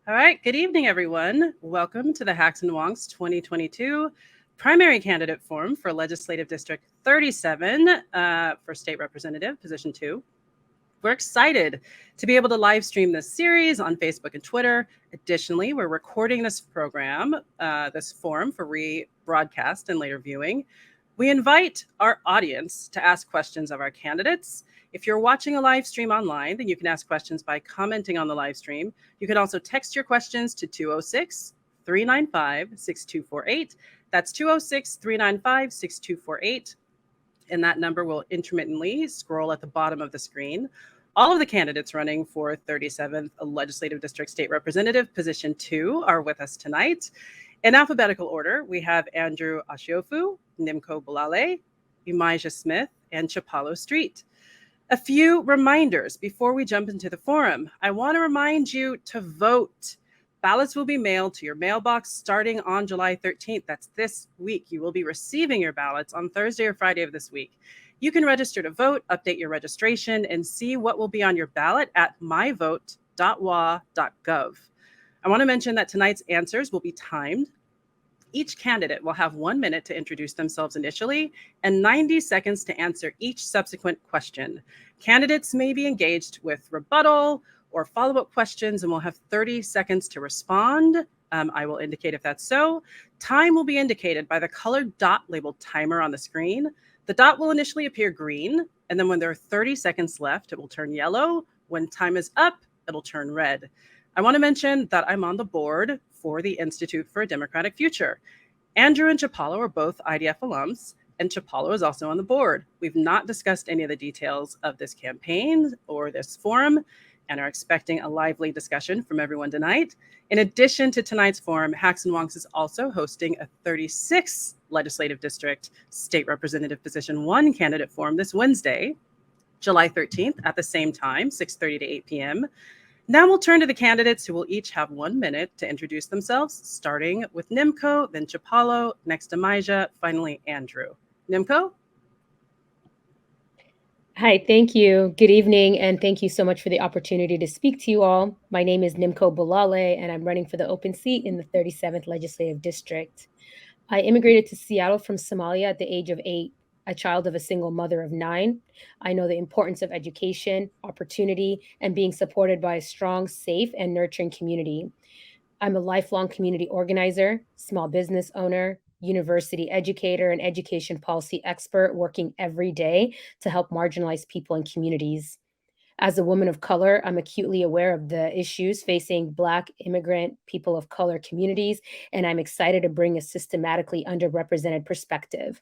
All right, good evening, everyone. Welcome to the Hacks and Wonks 2022 primary candidate forum for Legislative District 37 for State Representative, Position 2. We're excited to be able to live stream this series on Facebook and Twitter. Additionally, we're recording this program, this forum for rebroadcast and later viewing. We invite our audience to ask questions of our candidates. If you're watching a live stream online, then you can ask questions by commenting on the live stream. You can also text your questions to 206 395 6248. That's 206 395 6248. And that number will intermittently scroll at the bottom of the screen. All of the candidates running for 37th Legislative District State Representative, Position 2, are with us tonight. In alphabetical order, we have Andrew Ashiofu, Nimco Bulale, Elijah Smith, and Chapalo Street. A few reminders before we jump into the forum. I want to remind you to vote. Ballots will be mailed to your mailbox starting on July 13th. That's this week. You will be receiving your ballots on Thursday or Friday of this week. You can register to vote, update your registration, and see what will be on your ballot at MyVote.wa.gov. I want to mention that tonight's answers will be timed. Each candidate will have 1 minute to introduce themselves initially and 90 seconds to answer each subsequent question. Candidates may be engaged with rebuttal or follow-up questions and will have 30 seconds to respond. I will indicate if that's so. Time will be indicated by the colored dot labeled timer on the screen. The dot will initially appear green, and then when there are 30 seconds left, it will turn yellow. When time is up, it'll turn red. I want to mention that I'm on the board for the Institute for a Democratic Future. Andrew and Chapalo are both IDF alums, and Chapalo is also on the board. We've not discussed any of the details of this campaign or this forum and are expecting a lively discussion from everyone tonight. In addition to tonight's forum, Hacks and Wonks is also hosting a 36th Legislative District State Representative Position 1 candidate forum this Wednesday, July 13th at the same time, 6:30 to 8 p.m. Now we'll turn to the candidates who will each have 1 minute to introduce themselves, starting with Nimco, then Chapalo, next Amijah, finally Andrew. Nimco? Hi, thank you. Good evening, and thank you so much for the opportunity to speak to you all. My name is Nimco Bulale, and I'm running for the open seat in the 37th Legislative District. I immigrated to Seattle from Somalia at the age of 8, a child of a single mother of 9. I know the importance of education, opportunity, and being supported by a strong, safe, and nurturing community. I'm a lifelong community organizer, small business owner, university educator, and education policy expert working every day to help marginalized people and communities. As a woman of color, I'm acutely aware of the issues facing Black, immigrant, people of color communities, and I'm excited to bring a systematically underrepresented perspective.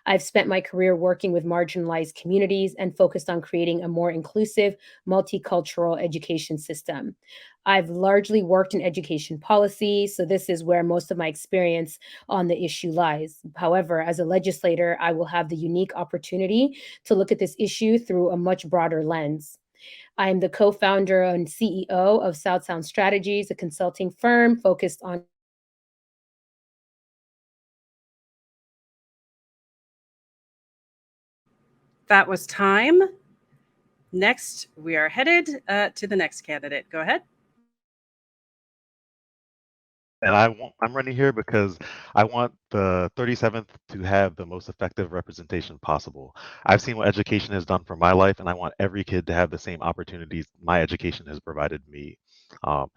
I've spent my career working with marginalized communities and focused on creating a more inclusive, multicultural education system. I've largely worked in education policy, so this is where most of my experience on the issue lies. However, as a legislator, I will have the unique opportunity to look at this issue through a much broader lens. I am the co founder and CEO of South Sound Strategies, a consulting firm focused on That was time. Next, we are headed to the next candidate. Go ahead. And I'm running here because I want the 37th to have the most effective representation possible. I've seen what education has done for my life, and I want every kid to have the same opportunities my education has provided me. Um,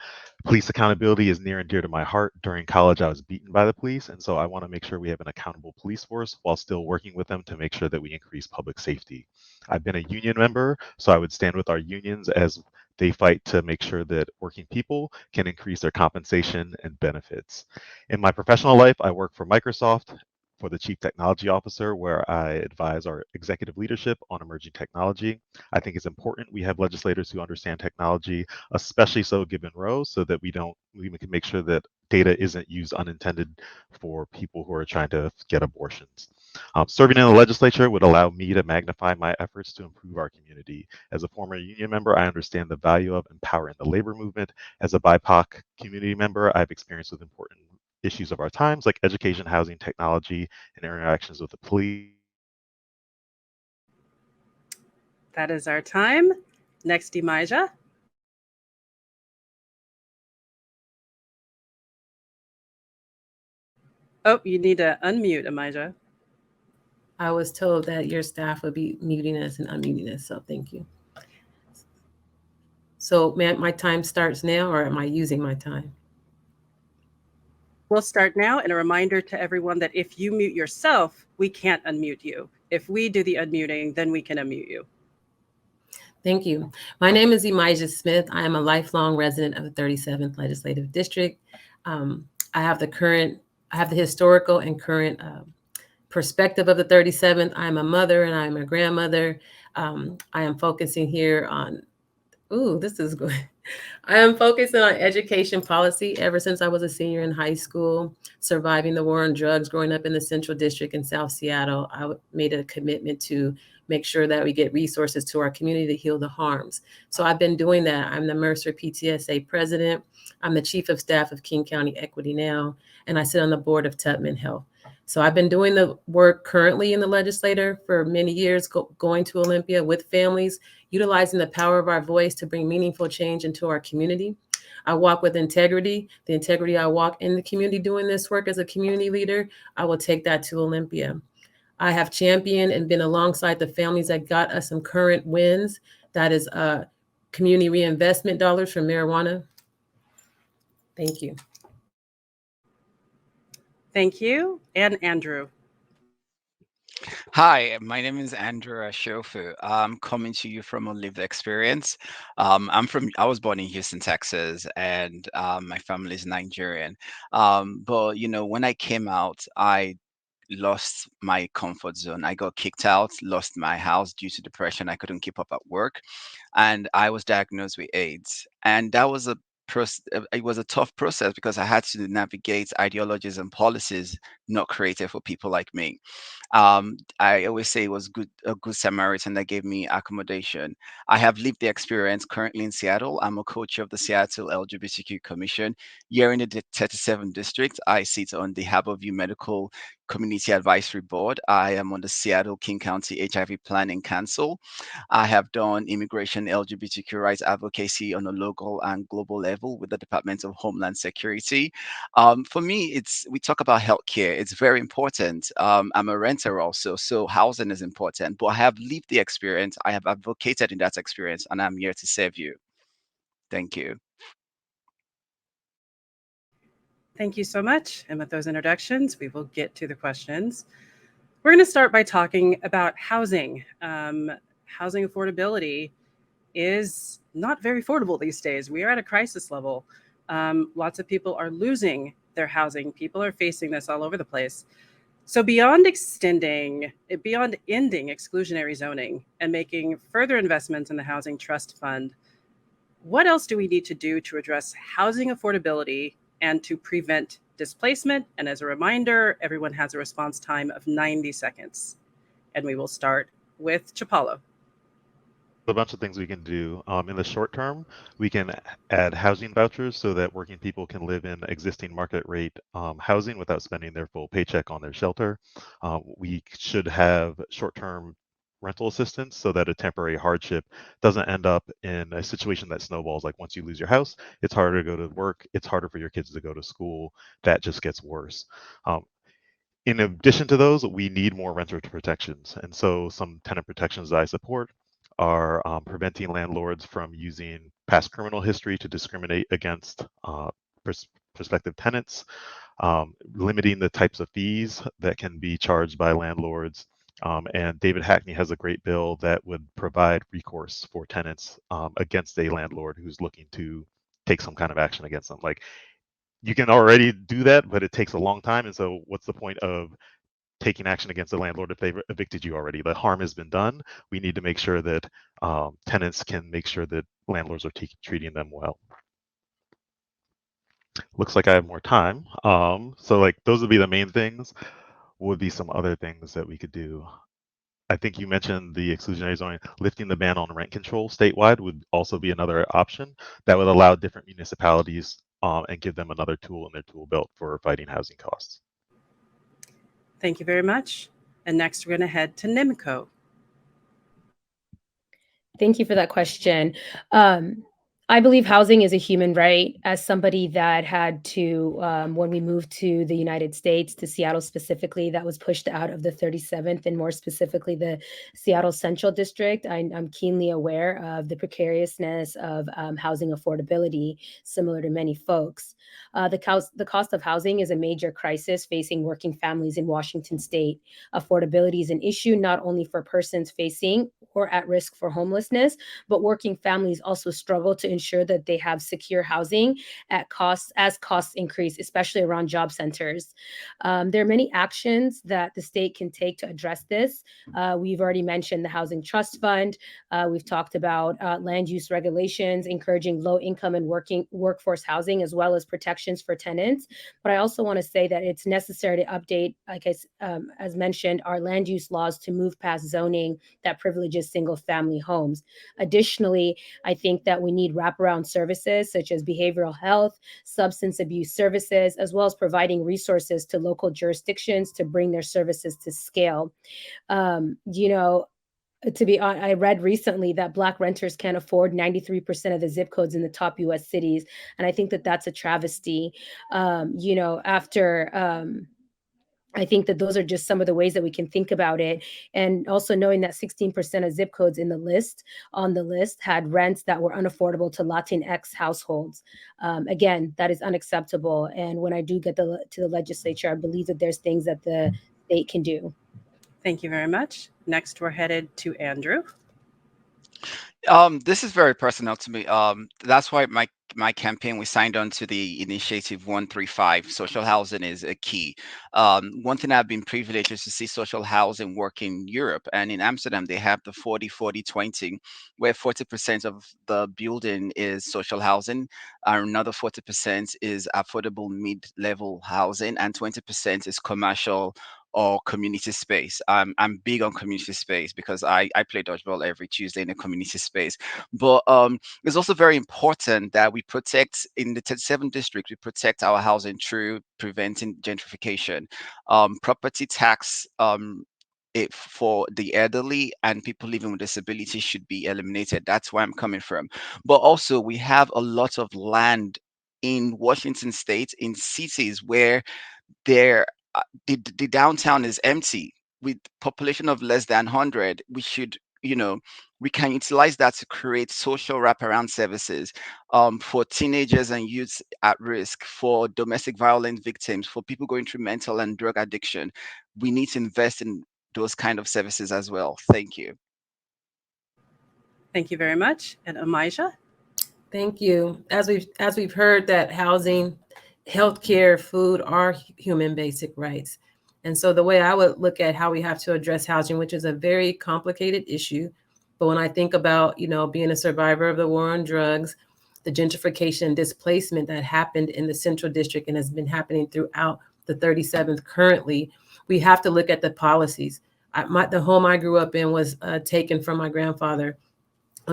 Police accountability is near and dear to my heart. During college, I was beaten by the police, and so I want to make sure we have an accountable police force while still working with them to make sure that we increase public safety. I've been a union member, so I would stand with our unions as they fight to make sure that working people can increase their compensation and benefits. In my professional life, I work for Microsoft for the Chief Technology Officer, where I advise our executive leadership on emerging technology. I think it's important we have legislators who understand technology, especially so given Roe, so that we can make sure that data isn't used unintended for people who are trying to get abortions. Serving in the legislature would allow me to magnify my efforts to improve our community. As a former union member, I understand the value of empowering the labor movement. As a BIPOC community member, I've experienced with important issues of our times like education, housing, technology, and interactions with the police. That is our time. Next, Elijah. Oh, you need to unmute, Amijah. I was told that your staff would be muting us and unmuting us, so thank you. So, my time starts now, or am I using my time? We'll start now, and a reminder to everyone that if you mute yourself, we can't unmute you. If we do the unmuting, then we can unmute you. Thank you. My name is Emijah Smith. I am a lifelong resident of the 37th Legislative District. I have the historical and current perspective of the 37th. I am a mother and I am a grandmother. I am focusing here on, this is good. I am focusing on education policy ever since I was a senior in high school, surviving the war on drugs, growing up in the Central District in South Seattle. I made a commitment to make sure that we get resources to our community to heal the harms. So I've been doing that. I'm the Mercer PTSA president. I'm the chief of staff of King County Equity now, and I sit on the board of Tubman Health. So I've been doing the work currently in the legislature for many years, going to Olympia with families, utilizing the power of our voice to bring meaningful change into our community. I walk with integrity, the integrity I walk in the community doing this work as a community leader. I will take that to Olympia. I have championed and been alongside the families that got us some current wins. That is community reinvestment dollars for marijuana. Thank you. Thank you. And Andrew. Hi, my name is Andrew Ashofu. I'm coming to you from a lived experience. I was born in Houston, Texas, and my family is Nigerian. But when I came out, I lost my comfort zone. I got kicked out, lost my house due to depression. I couldn't keep up at work, and I was diagnosed with AIDS. And that was it was a tough process because I had to navigate ideologies and policies not created for people like me. I always say it was a good Samaritan that gave me accommodation. I have lived the experience currently in Seattle. I'm a co-chair of the Seattle LGBTQ Commission. Here in the 37th district, I sit on the Harborview Medical Community Advisory Board. I am on the Seattle King County HIV Planning Council. I have done immigration LGBTQ rights advocacy on a local and global level with the Department of Homeland Security. For me, we talk about healthcare. It's very important. I'm a renter also, so housing is important. But I have lived the experience. I have advocated in that experience, and I'm here to serve you. Thank you. Thank you so much. And with those introductions, we will get to the questions. We're going to start by talking about housing. Housing affordability is not very affordable these days. We are at a crisis level. Lots of people are losing their housing. People are facing this all over the place. So beyond ending exclusionary zoning and making further investments in the Housing Trust Fund, what else do we need to do to address housing affordability and to prevent displacement? And as a reminder, everyone has a response time of 90 seconds. And we will start with Chapalo. A bunch of things we can do. In the short term, we can add housing vouchers so that working people can live in existing market rate housing without spending their full paycheck on their shelter. We should have short-term rental assistance so that a temporary hardship doesn't end up in a situation that snowballs. Like once you lose your house, it's harder to go to work, it's harder for your kids to go to school. That just gets worse. In addition to those, we need more renter protections. And so some tenant protections that I support are preventing landlords from using past criminal history to discriminate against prospective tenants, limiting the types of fees that can be charged by landlords. And David Hackney has a great bill that would provide recourse for tenants against a landlord who's looking to take some kind of action against them. Like, you can already do that, but it takes a long time. And so what's the point of taking action against the landlord if they've evicted you already? The harm has been done. We need to make sure that tenants can make sure that landlords are treating them well. Looks like I have more time. So like those would be the main things. Would be some other things that we could do. I think you mentioned the exclusionary zoning. Lifting the ban on rent control statewide would also be another option that would allow different municipalities and give them another tool in their tool belt for fighting housing costs. Thank you very much. And next, we're going to head to NIMCO. Thank you for that question. I believe housing is a human right. As somebody that had to, when we moved to the United States, to Seattle specifically, that was pushed out of the 37th and more specifically the Seattle Central District, I'm keenly aware of the precariousness of housing affordability, similar to many folks. The cost of housing is a major crisis facing working families in Washington state. Affordability is an issue not only for persons facing or at risk for homelessness, but working families also struggle to ensure that they have secure housing at costs as costs increase, especially around job centers. There are many actions that the state can take to address this. We've already mentioned the Housing Trust Fund. We've talked about land use regulations, encouraging low income and working workforce housing, as well as protections for tenants. But I also want to say that it's necessary to update, as mentioned, our land use laws to move past zoning that privileges single family homes. Additionally, I think that we need wraparound services such as behavioral health, substance abuse services, as well as providing resources to local jurisdictions to bring their services to scale. You know, I read recently that Black renters can't afford 93% of the zip codes in the top US cities. And I think that that's a travesty. After I think that those are just some of the ways that we can think about it. And also knowing that 16% of zip codes on the list had rents that were unaffordable to Latinx households. Again, that is unacceptable. And when I do get to the legislature, I believe that there's things that the state can do. Thank you very much. Next, we're headed to Andrew. This is very personal to me. That's why my campaign, we signed on to the initiative 135. Social housing is a key. One thing I've been privileged is to see social housing work in Europe, and in Amsterdam they have the 40-40-20, where 40% of the building is social housing, another 40% is affordable mid-level housing, and 20% is commercial or community space. I'm big on community space because I play dodgeball every Tuesday in a community space. But it's also very important that we protect, in the 37th district, we protect our housing through preventing gentrification. Property tax for the elderly and people living with disabilities should be eliminated. That's where I'm coming from. But also, we have a lot of land in Washington state, in cities where there the downtown is empty with population of less than 100. We should, we can utilize that to create social wraparound services for teenagers and youths at risk, for domestic violence victims, for people going through mental and drug addiction. We need to invest in those kind of services as well. Thank you. Thank you very much. And Amijah? Thank you. As we've heard, that housing, healthcare, food are human basic rights. And so the way I would look at how we have to address housing, which is a very complicated issue, but when I think about, being a survivor of the war on drugs, the gentrification displacement that happened in the Central District and has been happening throughout the 37th currently, we have to look at the policies. The home I grew up in was taken from my grandfather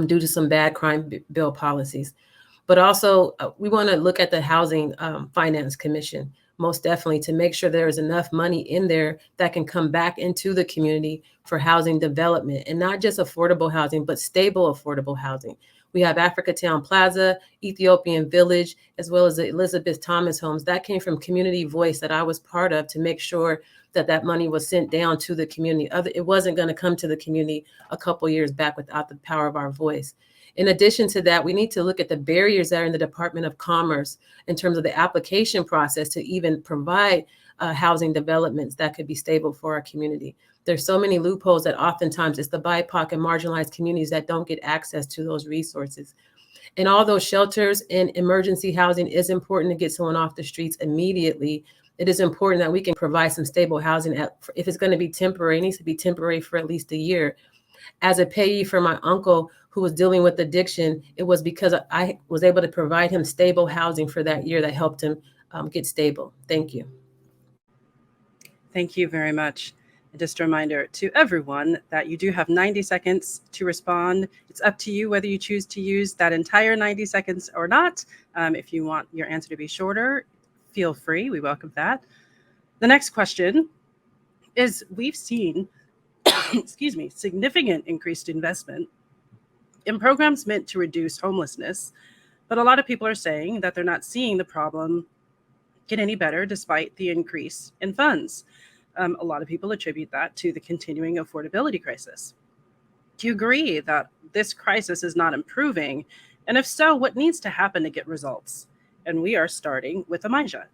due to some bad crime bill policies. But also, we want to look at the Housing Finance Commission, most definitely, to make sure there is enough money in there that can come back into the community for housing development, and not just affordable housing, but stable affordable housing. We have Africatown Plaza, Ethiopian Village, as well as the Elizabeth Thomas homes. That came from community voice that I was part of to make sure that that money was sent down to the community. It wasn't going to come to the community a couple years back without the power of our voice. In addition to that, we need to look at the barriers that are in the Department of Commerce in terms of the application process to even provide housing developments that could be stable for our community. There's so many loopholes that oftentimes it's the BIPOC and marginalized communities that don't get access to those resources. And all those shelters and emergency housing is important to get someone off the streets immediately. It is important that we can provide some stable housing. If it's going to be temporary, it needs to be temporary for at least a year. As a payee for my uncle who was dealing with addiction, it was because I was able to provide him stable housing for that year that helped him get stable. Thank you. Thank you very much. And just a reminder to everyone that you do have 90 seconds to respond. It's up to you whether you choose to use that entire 90 seconds or not. If you want your answer to be shorter, feel free. We welcome that. The next question is, we've seen, significant increased investment in programs meant to reduce homelessness, But a lot of people are saying that they're not seeing the problem get any better despite the increase in funds. A lot of people attribute that to the continuing affordability crisis. Do you agree that this crisis is not improving? And if so, what needs to happen to get results? And we are starting with Amijah.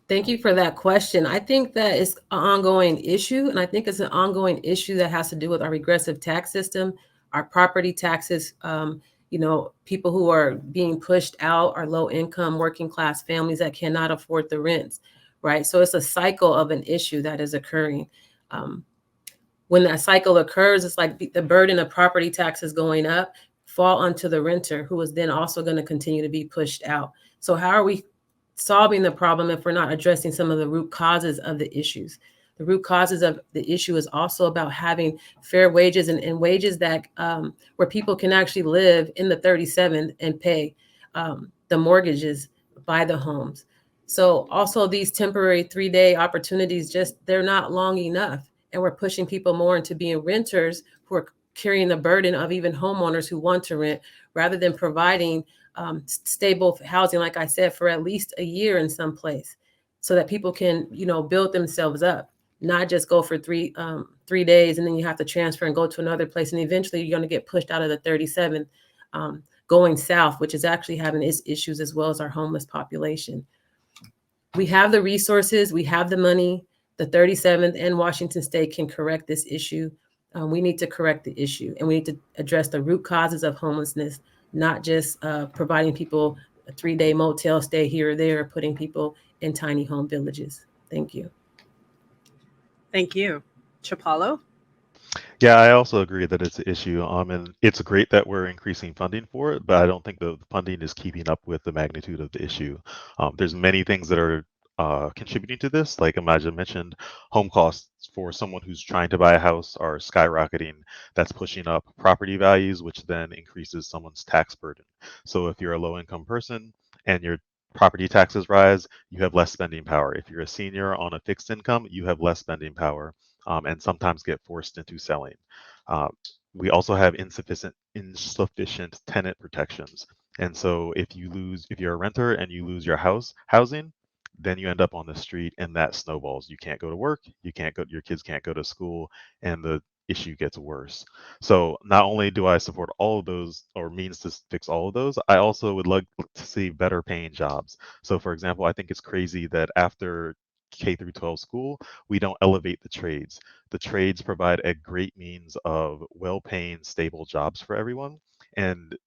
Thank you for that question. I think that it's an ongoing issue, and I think it's an ongoing issue that has to do with our regressive tax system, our property taxes. People who are being pushed out are low income, working class families that cannot afford the rents, right? So it's a cycle of an issue that is occurring. When that cycle occurs, it's like the burden of property taxes going up fall onto the renter, who is then also going to continue to be pushed out. So how are we solving the problem if we're not addressing some of the root causes of the issues? The root causes of the issue is also about having fair wages and wages that where people can actually live in the 37th and pay the mortgages, buy the homes. So also these temporary 3-day opportunities, they're not long enough. And we're pushing people more into being renters who are carrying the burden of even homeowners who want to rent, rather than providing stable housing, like I said, for at least a year in some place, so that people can, build themselves up, not just go for 3 days and then you have to transfer and go to another place. And eventually you're going to get pushed out of the 37th, going south, which is actually having its issues as well as our homeless population. We have the resources, we have the money. The 37th and Washington State can correct this issue. We need to correct the issue, and we need to address the root causes of homelessness, not just providing people a 3-day motel stay here or there, or putting people in tiny home villages. Thank you. Thank you. Chapalo? Yeah, I also agree that it's an issue. And it's great that we're increasing funding for it, but I don't think the funding is keeping up with the magnitude of the issue. There's many things that are contributing to this. Like Imagine mentioned, home costs for someone who's trying to buy a house are skyrocketing. That's pushing up property values, which then increases someone's tax burden. So if you're a low income person and your property taxes rise, you have less spending power. If you're a senior on a fixed income, you have less spending power, and sometimes get forced into selling. Uh, we also have insufficient tenant protections. And so if you're a renter and you lose your housing, then you end up on the street and that snowballs. You can't go to work, your kids can't go to school, and the issue gets worse. So not only do I support all of those, or means to fix all of those, I also would like to see better paying jobs. So for example, I think it's crazy that after K through 12 school, we don't elevate the trades. The trades provide a great means of well-paying, stable jobs for everyone. And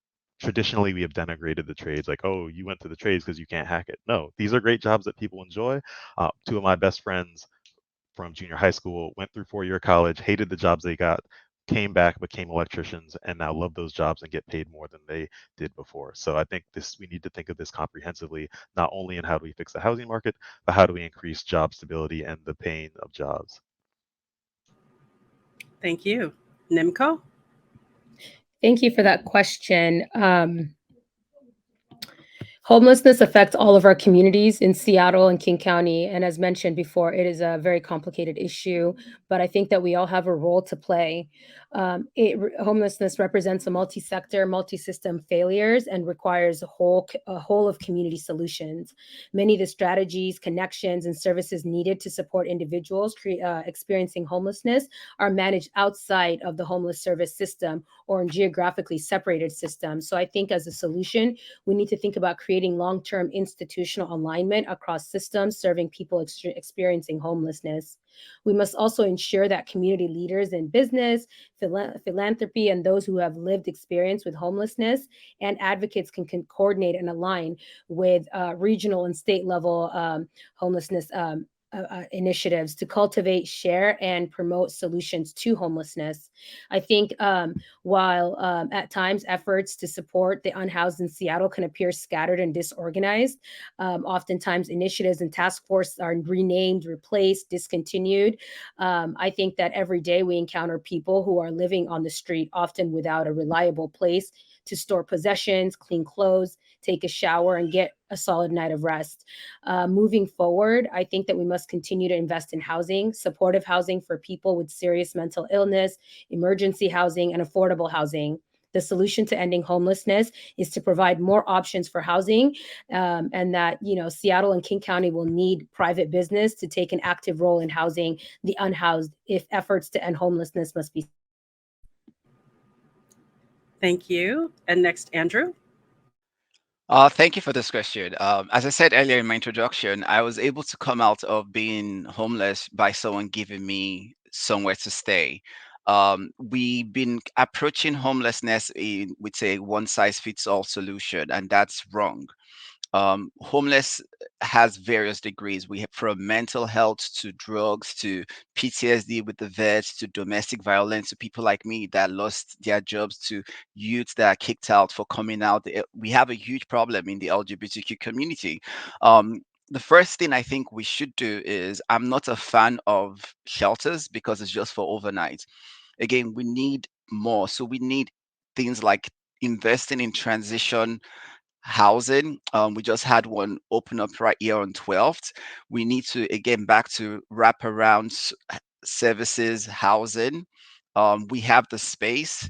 traditionally, we have denigrated the trades, like, oh, you went to the trades because you can't hack it. No, these are great jobs that people enjoy. Two of my best friends from junior high school went through 4-year college, hated the jobs they got, came back, became electricians, and now love those jobs and get paid more than they did before. So I think we need to think of this comprehensively, not only in how do we fix the housing market, but how do we increase job stability and the paying of jobs. Thank you. Nimco? Thank you for that question. Homelessness affects all of our communities in Seattle and King County. And as mentioned before, it is a very complicated issue, but I think that we all have a role to play. Homelessness represents a multi-sector, multi-system failures and requires a whole of community solutions. Many of the strategies, connections, and services needed to support individuals experiencing homelessness are managed outside of the homeless service system or in geographically separated systems. So I think as a solution, we need to think about creating long-term institutional alignment across systems serving people experiencing homelessness. We must also ensure that community leaders in business, philanthropy, and those who have lived experience with homelessness and advocates can coordinate and align with regional and state level homelessness initiatives to cultivate, share, and promote solutions to homelessness. I think while at times efforts to support the unhoused in Seattle can appear scattered and disorganized, oftentimes initiatives and task forces are renamed, replaced, discontinued. I think that every day we encounter people who are living on the street, often without a reliable place to store possessions, clean clothes, take a shower, and get a solid night of rest. Moving forward, I think that we must continue to invest in housing, supportive housing for people with serious mental illness, emergency housing, and affordable housing. the solution to ending homelessness is to provide more options for housing, and that, Seattle and King County will need private business to take an active role in housing the unhoused if efforts to end homelessness must be. Thank you. And next, Andrew. Thank you for this question. As I said earlier in my introduction, I was able to come out of being homeless by someone giving me somewhere to stay. We've been approaching homelessness with a one size fits all solution, and that's wrong. Homeless has various degrees. We have from mental health to drugs to PTSD with the vets to domestic violence to people like me that lost their jobs to youths that are kicked out for coming out. We have a huge problem in the LGBTQ community. The first thing I think we should do is I'm not a fan of shelters because it's just for overnight. Again, we need more. So we need things like investing in transition housing. We just had one open up right here on 12th. We need to, again, back to wraparound services, housing. We have the space,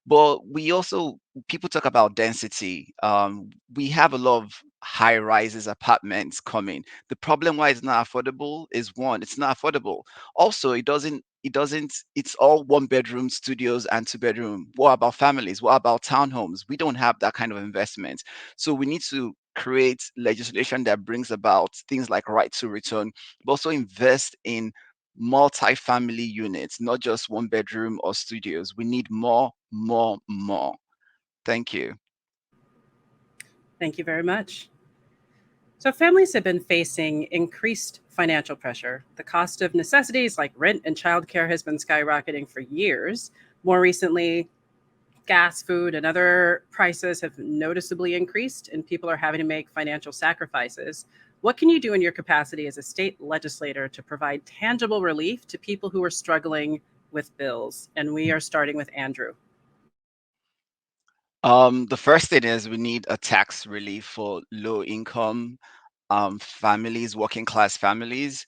but we also, people talk about density. We have a lot of high rises apartments coming. The problem why it's not affordable is one, it's not affordable. Also, it's all one bedroom studios and two bedroom. What about families? What about townhomes? We don't have that kind of investment. So we need to create legislation that brings about things like right to return, but also invest in multi-family units, not just one bedroom or studios. We need more, more, more. Thank you. Thank you very much. So, families have been facing increased financial pressure. The cost of necessities like rent and childcare has been skyrocketing for years. More recently, gas, food, and other prices have noticeably increased, and people are having to make financial sacrifices. What can you do in your capacity as a state legislator to provide tangible relief to people who are struggling with bills? And we are starting with Andrew. The first thing is we need a tax relief for low income families, working class families.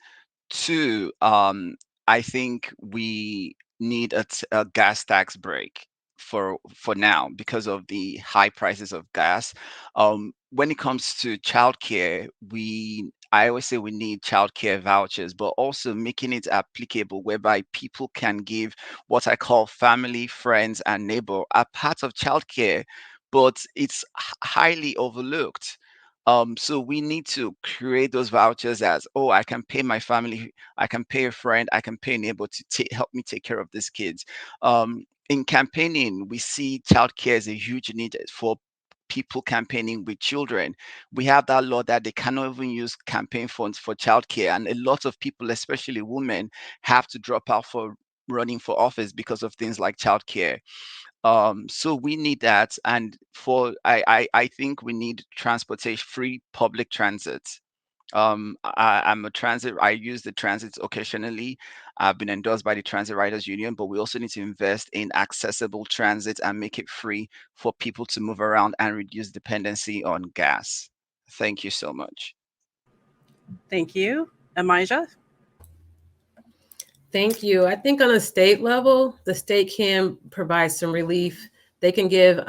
Two, I think we need a gas tax break for now because of the high prices of gas. When it comes to childcare, I always say we need childcare vouchers, but also making it applicable whereby people can give what I call family, friends, and neighbor are part of childcare, but it's highly overlooked. So we need to create those vouchers as, oh, I can pay my family, I can pay a friend, I can pay a neighbor to help me take care of these kids. In campaigning, we see childcare as a huge need for people campaigning with children. We have that law that they cannot even use campaign funds for childcare, and a lot of people, especially women, have to drop out for running for office because of things like childcare. So we need that, and I think we need transportation, free public transit. I'm a transit. I use the transit occasionally. I've been endorsed by the Transit Riders Union, but we also need to invest in accessible transit and make it free for people to move around and reduce dependency on gas. Thank you so much. Thank you. Amijah? Thank you. I think on a state level, the state can provide some relief. They can give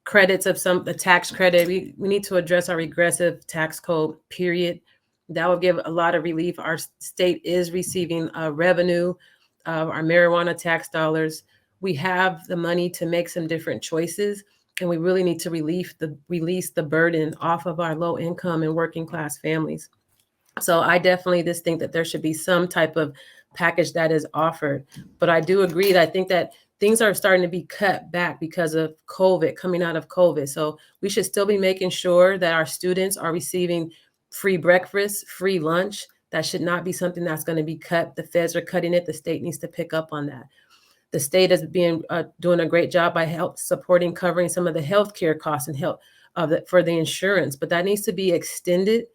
credits of the tax credit. We need to address our regressive tax code, period. That will give a lot of relief. Our state is receiving revenue, our marijuana tax dollars. We have the money to make some different choices, and we really need to release the burden off of our low income and working class families. So I definitely just think that there should be some type of package that is offered. But I do agree that I think that things are starting to be cut back because of COVID, coming out of COVID. So we should still be making sure that our students are receiving free breakfast, free lunch. That should not be something that's going to be cut. The feds are cutting it. The state needs to pick up on that. The state is doing a great job by covering some of the healthcare costs and for the insurance, but that needs to be extended.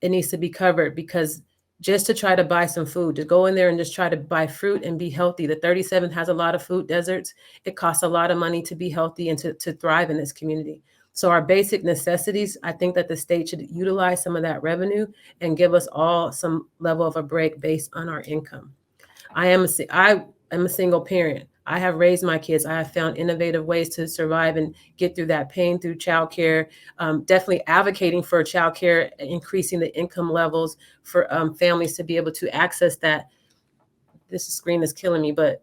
It needs to be covered, because just to try to buy some food, to go in there and just try to buy fruit and be healthy. The 37th has a lot of food deserts. It costs a lot of money to be healthy and to thrive in this community. So our basic necessities, I think that the state should utilize some of that revenue and give us all some level of a break based on our income. I am a single parent. I have raised my kids. I have found innovative ways to survive and get through that pain through childcare. Definitely advocating for childcare, increasing the income levels for families to be able to access that. This screen is killing me, but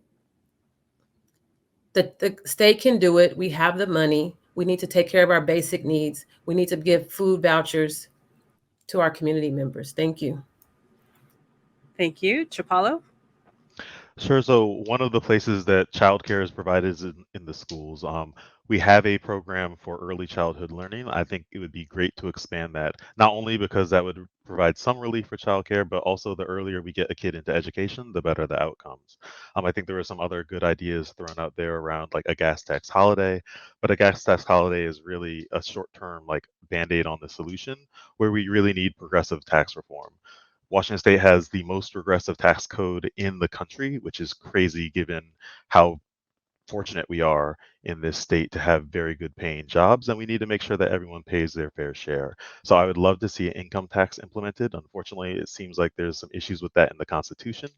the state can do it. We have the money. We need to take care of our basic needs. We need to give food vouchers to our community members. Thank you. Thank you. Chapalo? Sure. So one of the places that childcare is provided is in the schools. We have a program for early childhood learning. I think it would be great to expand that, not only because that would provide some relief for childcare, but also the earlier we get a kid into education, the better the outcomes. I think there were some other good ideas thrown out there around like a gas tax holiday, but a gas tax holiday is really a short-term like band-aid on the solution where we really need progressive tax reform. Washington State has the most regressive tax code in the country, which is crazy given how fortunate we are in this state to have very good paying jobs, and we need to make sure that everyone pays their fair share. So I would love to see an income tax implemented. Unfortunately, it seems like there's some issues with that in the Constitution.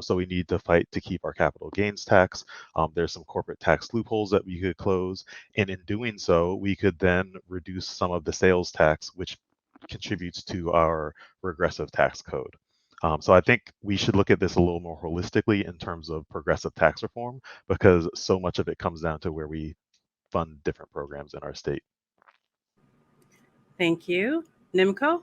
So we need to fight to keep our capital gains tax. There's some corporate tax loopholes that we could close, and in doing so, we could then reduce some of the sales tax, which contributes to our regressive tax code. So I think we should look at this a little more holistically in terms of progressive tax reform, because so much of it comes down to where we fund different programs in our state. Thank you. Nimco?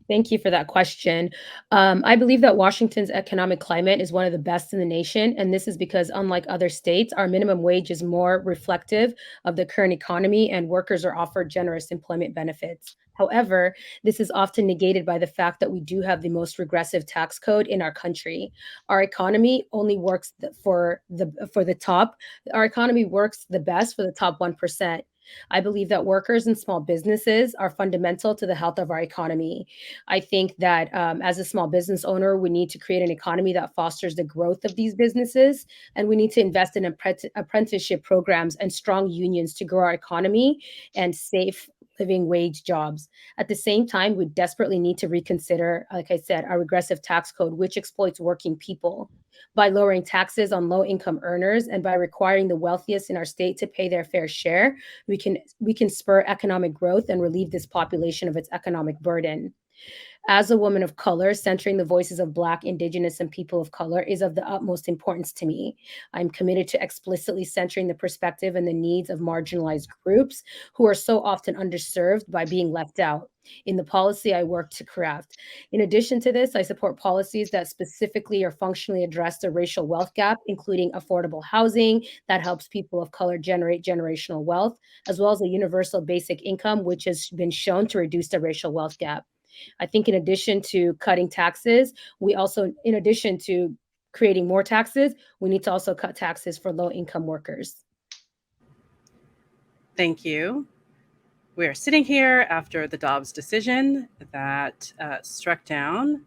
Thank you for that question. I believe that Washington's economic climate is one of the best in the nation, and this is because, unlike other states, our minimum wage is more reflective of the current economy, and workers are offered generous employment benefits. However, this is often negated by the fact that we do have the most regressive tax code in our country. Our economy only works for the top. Our economy works the best for the top 1%. I believe that workers and small businesses are fundamental to the health of our economy. I think that as a small business owner, we need to create an economy that fosters the growth of these businesses, and we need to invest in apprenticeship programs and strong unions to grow our economy and safe living wage jobs. At the same time, we desperately need to reconsider, like I said, our regressive tax code, which exploits working people. By lowering taxes on low income earners and by requiring the wealthiest in our state to pay their fair share, we can spur economic growth and relieve this population of its economic burden. As a woman of color, centering the voices of Black, Indigenous, and people of color is of the utmost importance to me. I'm committed to explicitly centering the perspective and the needs of marginalized groups who are so often underserved by being left out in the policy I work to craft. In addition to this, I support policies that specifically or functionally address the racial wealth gap, including affordable housing that helps people of color generate generational wealth, as well as a universal basic income, which has been shown to reduce the racial wealth gap. I think in addition to cutting taxes, in addition to creating more taxes, we need to also cut taxes for low income workers. Thank you. We are sitting here after the Dobbs decision that struck down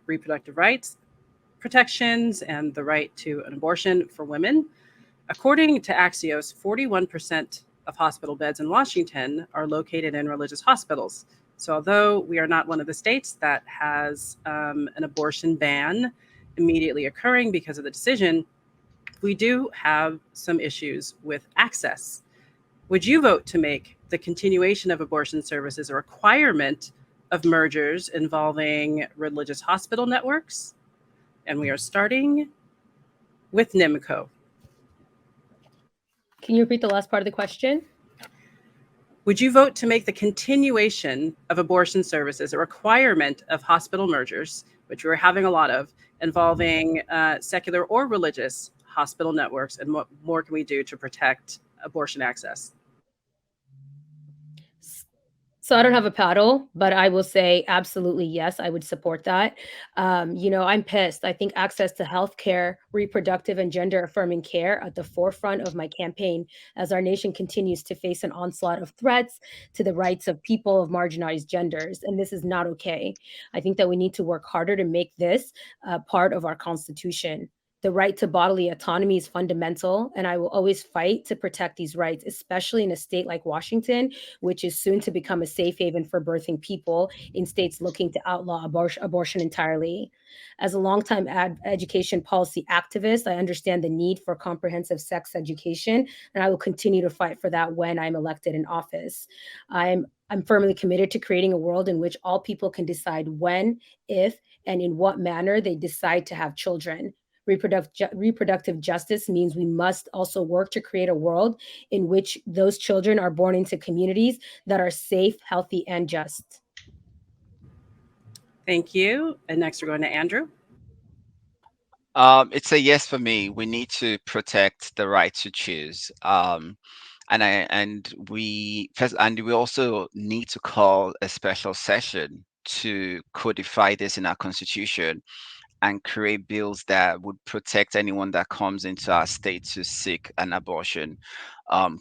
reproductive rights protections and the right to an abortion for women. According to Axios, 41% of hospital beds in Washington are located in religious hospitals. So although we are not one of the states that has an abortion ban immediately occurring because of the decision, we do have some issues with access. Would you vote to make the continuation of abortion services a requirement of mergers involving religious hospital networks? And we are starting with Nimco. Can you repeat the last part of the question? Would you vote to make the continuation of abortion services a requirement of hospital mergers, which we're having a lot of, involving secular or religious hospital networks? And what more can we do to protect abortion access? So I don't have a paddle, but I will say absolutely yes, I would support that. I'm pissed. I think access to healthcare, reproductive and gender affirming care at the forefront of my campaign as our nation continues to face an onslaught of threats to the rights of people of marginalized genders. And this is not okay. I think that we need to work harder to make this part of our Constitution. The right to bodily autonomy is fundamental, and I will always fight to protect these rights, especially in a state like Washington, which is soon to become a safe haven for birthing people in states looking to outlaw abortion entirely. As a longtime education policy activist, I understand the need for comprehensive sex education, and I will continue to fight for that when I'm elected in office. I'm firmly committed to creating a world in which all people can decide when, if, and in what manner they decide to have children. Reproductive justice means we must also work to create a world in which those children are born into communities that are safe, healthy, and just. Thank you. And next we're going to Andrew. It's a yes for me. We need to protect the right to choose. And we also need to call a special session to codify this in our constitution and create bills that would protect anyone that comes into our state to seek an abortion.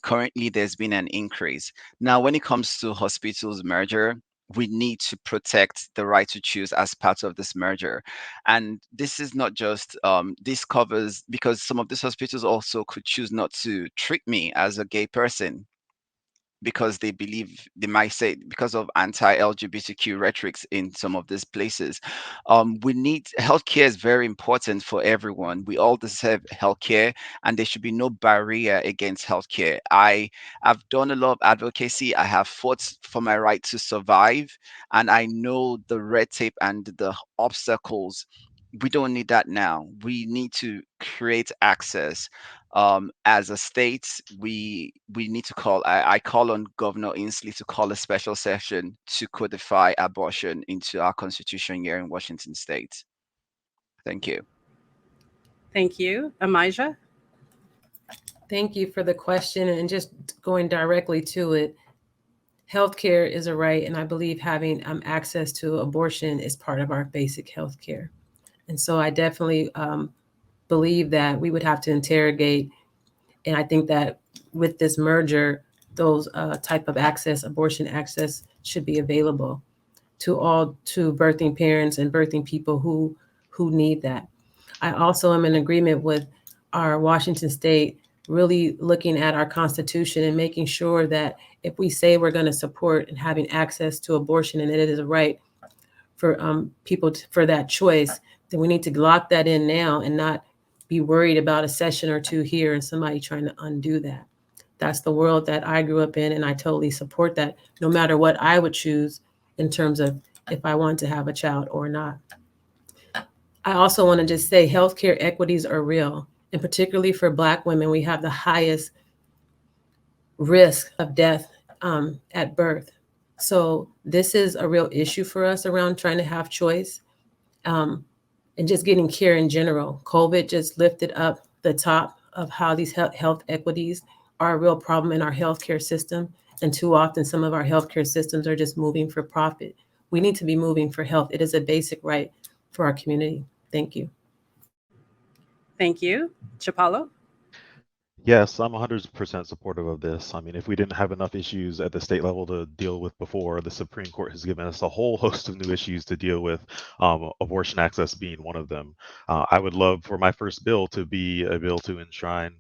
Currently, there's been an increase. Now, when it comes to hospitals merger, we need to protect the right to choose as part of this merger. And this is not just, this covers, because some of these hospitals also could choose not to treat me as a gay person because they believe, they might say, because of anti-LGBTQ rhetorics in some of these places. We need healthcare is very important for everyone. We all deserve healthcare, and there should be no barrier against healthcare. I've done a lot of advocacy. I have fought for my right to survive, and I know the red tape and the obstacles. We don't need that now. We need to create access. As a state, we need to call. I call on Governor Inslee to call a special session to codify abortion into our constitution here in Washington State. Thank you. Thank you. Amijah? Thank you for the question, and just going directly to it. Healthcare is a right, and I believe having access to abortion is part of our basic healthcare. And so I definitely believe that we would have to interrogate, and I think that with this merger, those type of access, abortion access, should be available to birthing parents and birthing people who need that. I also am in agreement with our Washington State really looking at our Constitution and making sure that if we say we're going to support and having access to abortion and it is a right for people for that choice, then we need to lock that in now and not be worried about a session or two here and somebody trying to undo that. That's the world that I grew up in, and I totally support that, no matter what I would choose in terms of if I want to have a child or not. I also want to just say healthcare equities are real, and particularly for Black women, we have the highest risk of death at birth. So this is a real issue for us around trying to have choice and just getting care in general. COVID just lifted up the top of how these health equities are a real problem in our healthcare system. And too often, some of our healthcare systems are just moving for profit. We need to be moving for health. It is a basic right for our community. Thank you. Thank you. Chapalo? Yes, I'm 100% supportive of this. I mean, if we didn't have enough issues at the state level to deal with before, the Supreme Court has given us a whole host of new issues to deal with, abortion access being one of them. I would love for my first bill to be a bill to enshrine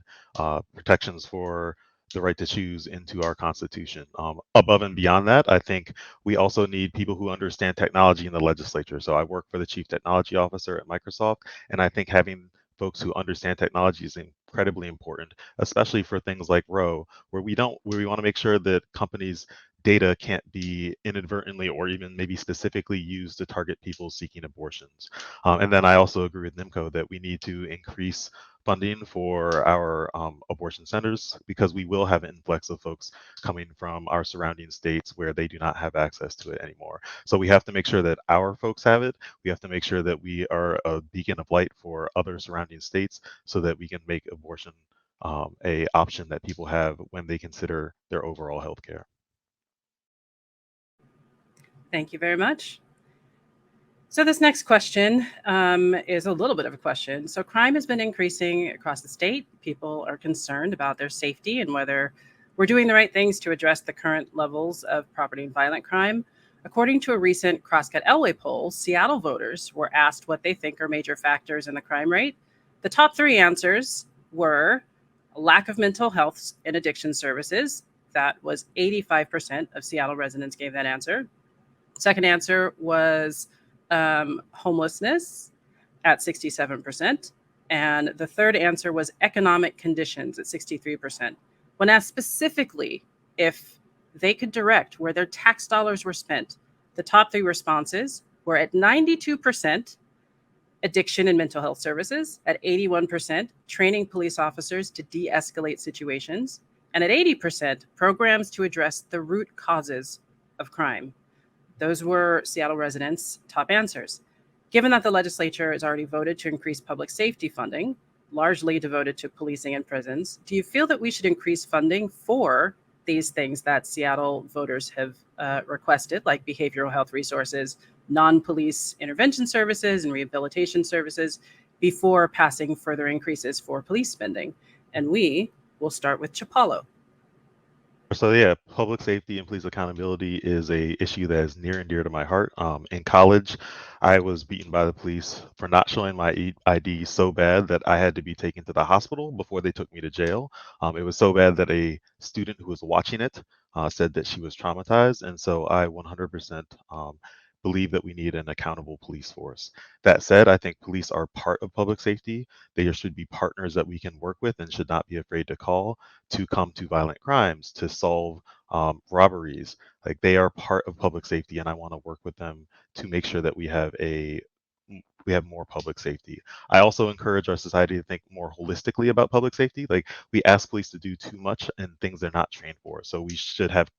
protections for the right to choose into our Constitution. Above and beyond that, I think we also need people who understand technology in the legislature. So I work for the Chief Technology Officer at Microsoft, and I think having folks who understand technology is incredibly important, especially for things like Roe, where we want to make sure that companies' data can't be inadvertently or even maybe specifically used to target people seeking abortions. And then I also agree with NIMCO that we need to increase funding for our abortion centers, because we will have an influx of folks coming from our surrounding states where they do not have access to it anymore. So we have to make sure that our folks have it. We have to make sure that we are a beacon of light for other surrounding states so that we can make abortion a option that people have when they consider their overall health care. Thank you very much. So this next question is a little bit of a question. So crime has been increasing across the state. People are concerned about their safety and whether we're doing the right things to address the current levels of property and violent crime. According to a recent Crosscut Elway poll, Seattle voters were asked what they think are major factors in the crime rate. The top three answers were a lack of mental health and addiction services. That was 85% of Seattle residents gave that answer. Second answer was homelessness at 67%. And the third answer was economic conditions at 63%. When asked specifically if they could direct where their tax dollars were spent, the top three responses were at 92% addiction and mental health services, at 81% training police officers to de-escalate situations, and at 80% programs to address the root causes of crime. Those were Seattle residents' top answers. Given that the legislature has already voted to increase public safety funding, largely devoted to policing and prisons, do you feel that we should increase funding for these things that Seattle voters have requested, like behavioral health resources, non-police intervention services, and rehabilitation services, before passing further increases for police spending? And we will start with Chapalo. So yeah, public safety and police accountability is a issue that is near and dear to my heart. In college, I was beaten by the police for not showing my ID so bad that I had to be taken to the hospital before they took me to jail. It was so bad that a student who was watching it said that she was traumatized, and so I 100% believe that we need an accountable police force. That said, I think police are part of public safety. They should be partners that we can work with and should not be afraid to call to come to violent crimes, to solve robberies. Like, they are part of public safety, and I want to work with them to make sure that we have more public safety. I also encourage our society to think more holistically about public safety. Like, we ask police to do too much and things they're not trained for. So we should have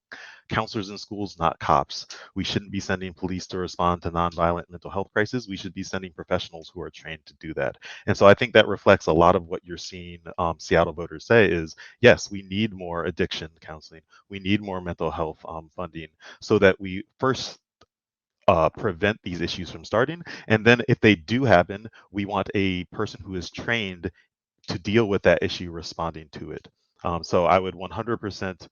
counselors in schools, not cops. We shouldn't be sending police to respond to nonviolent mental health crises. We should be sending professionals who are trained to do that. And so I think that reflects a lot of what you're seeing Seattle voters say is, yes, we need more addiction counseling. We need more mental health funding so that we first prevent these issues from starting. And then if they do happen, we want a person who is trained to deal with that issue responding to it. So I would 100%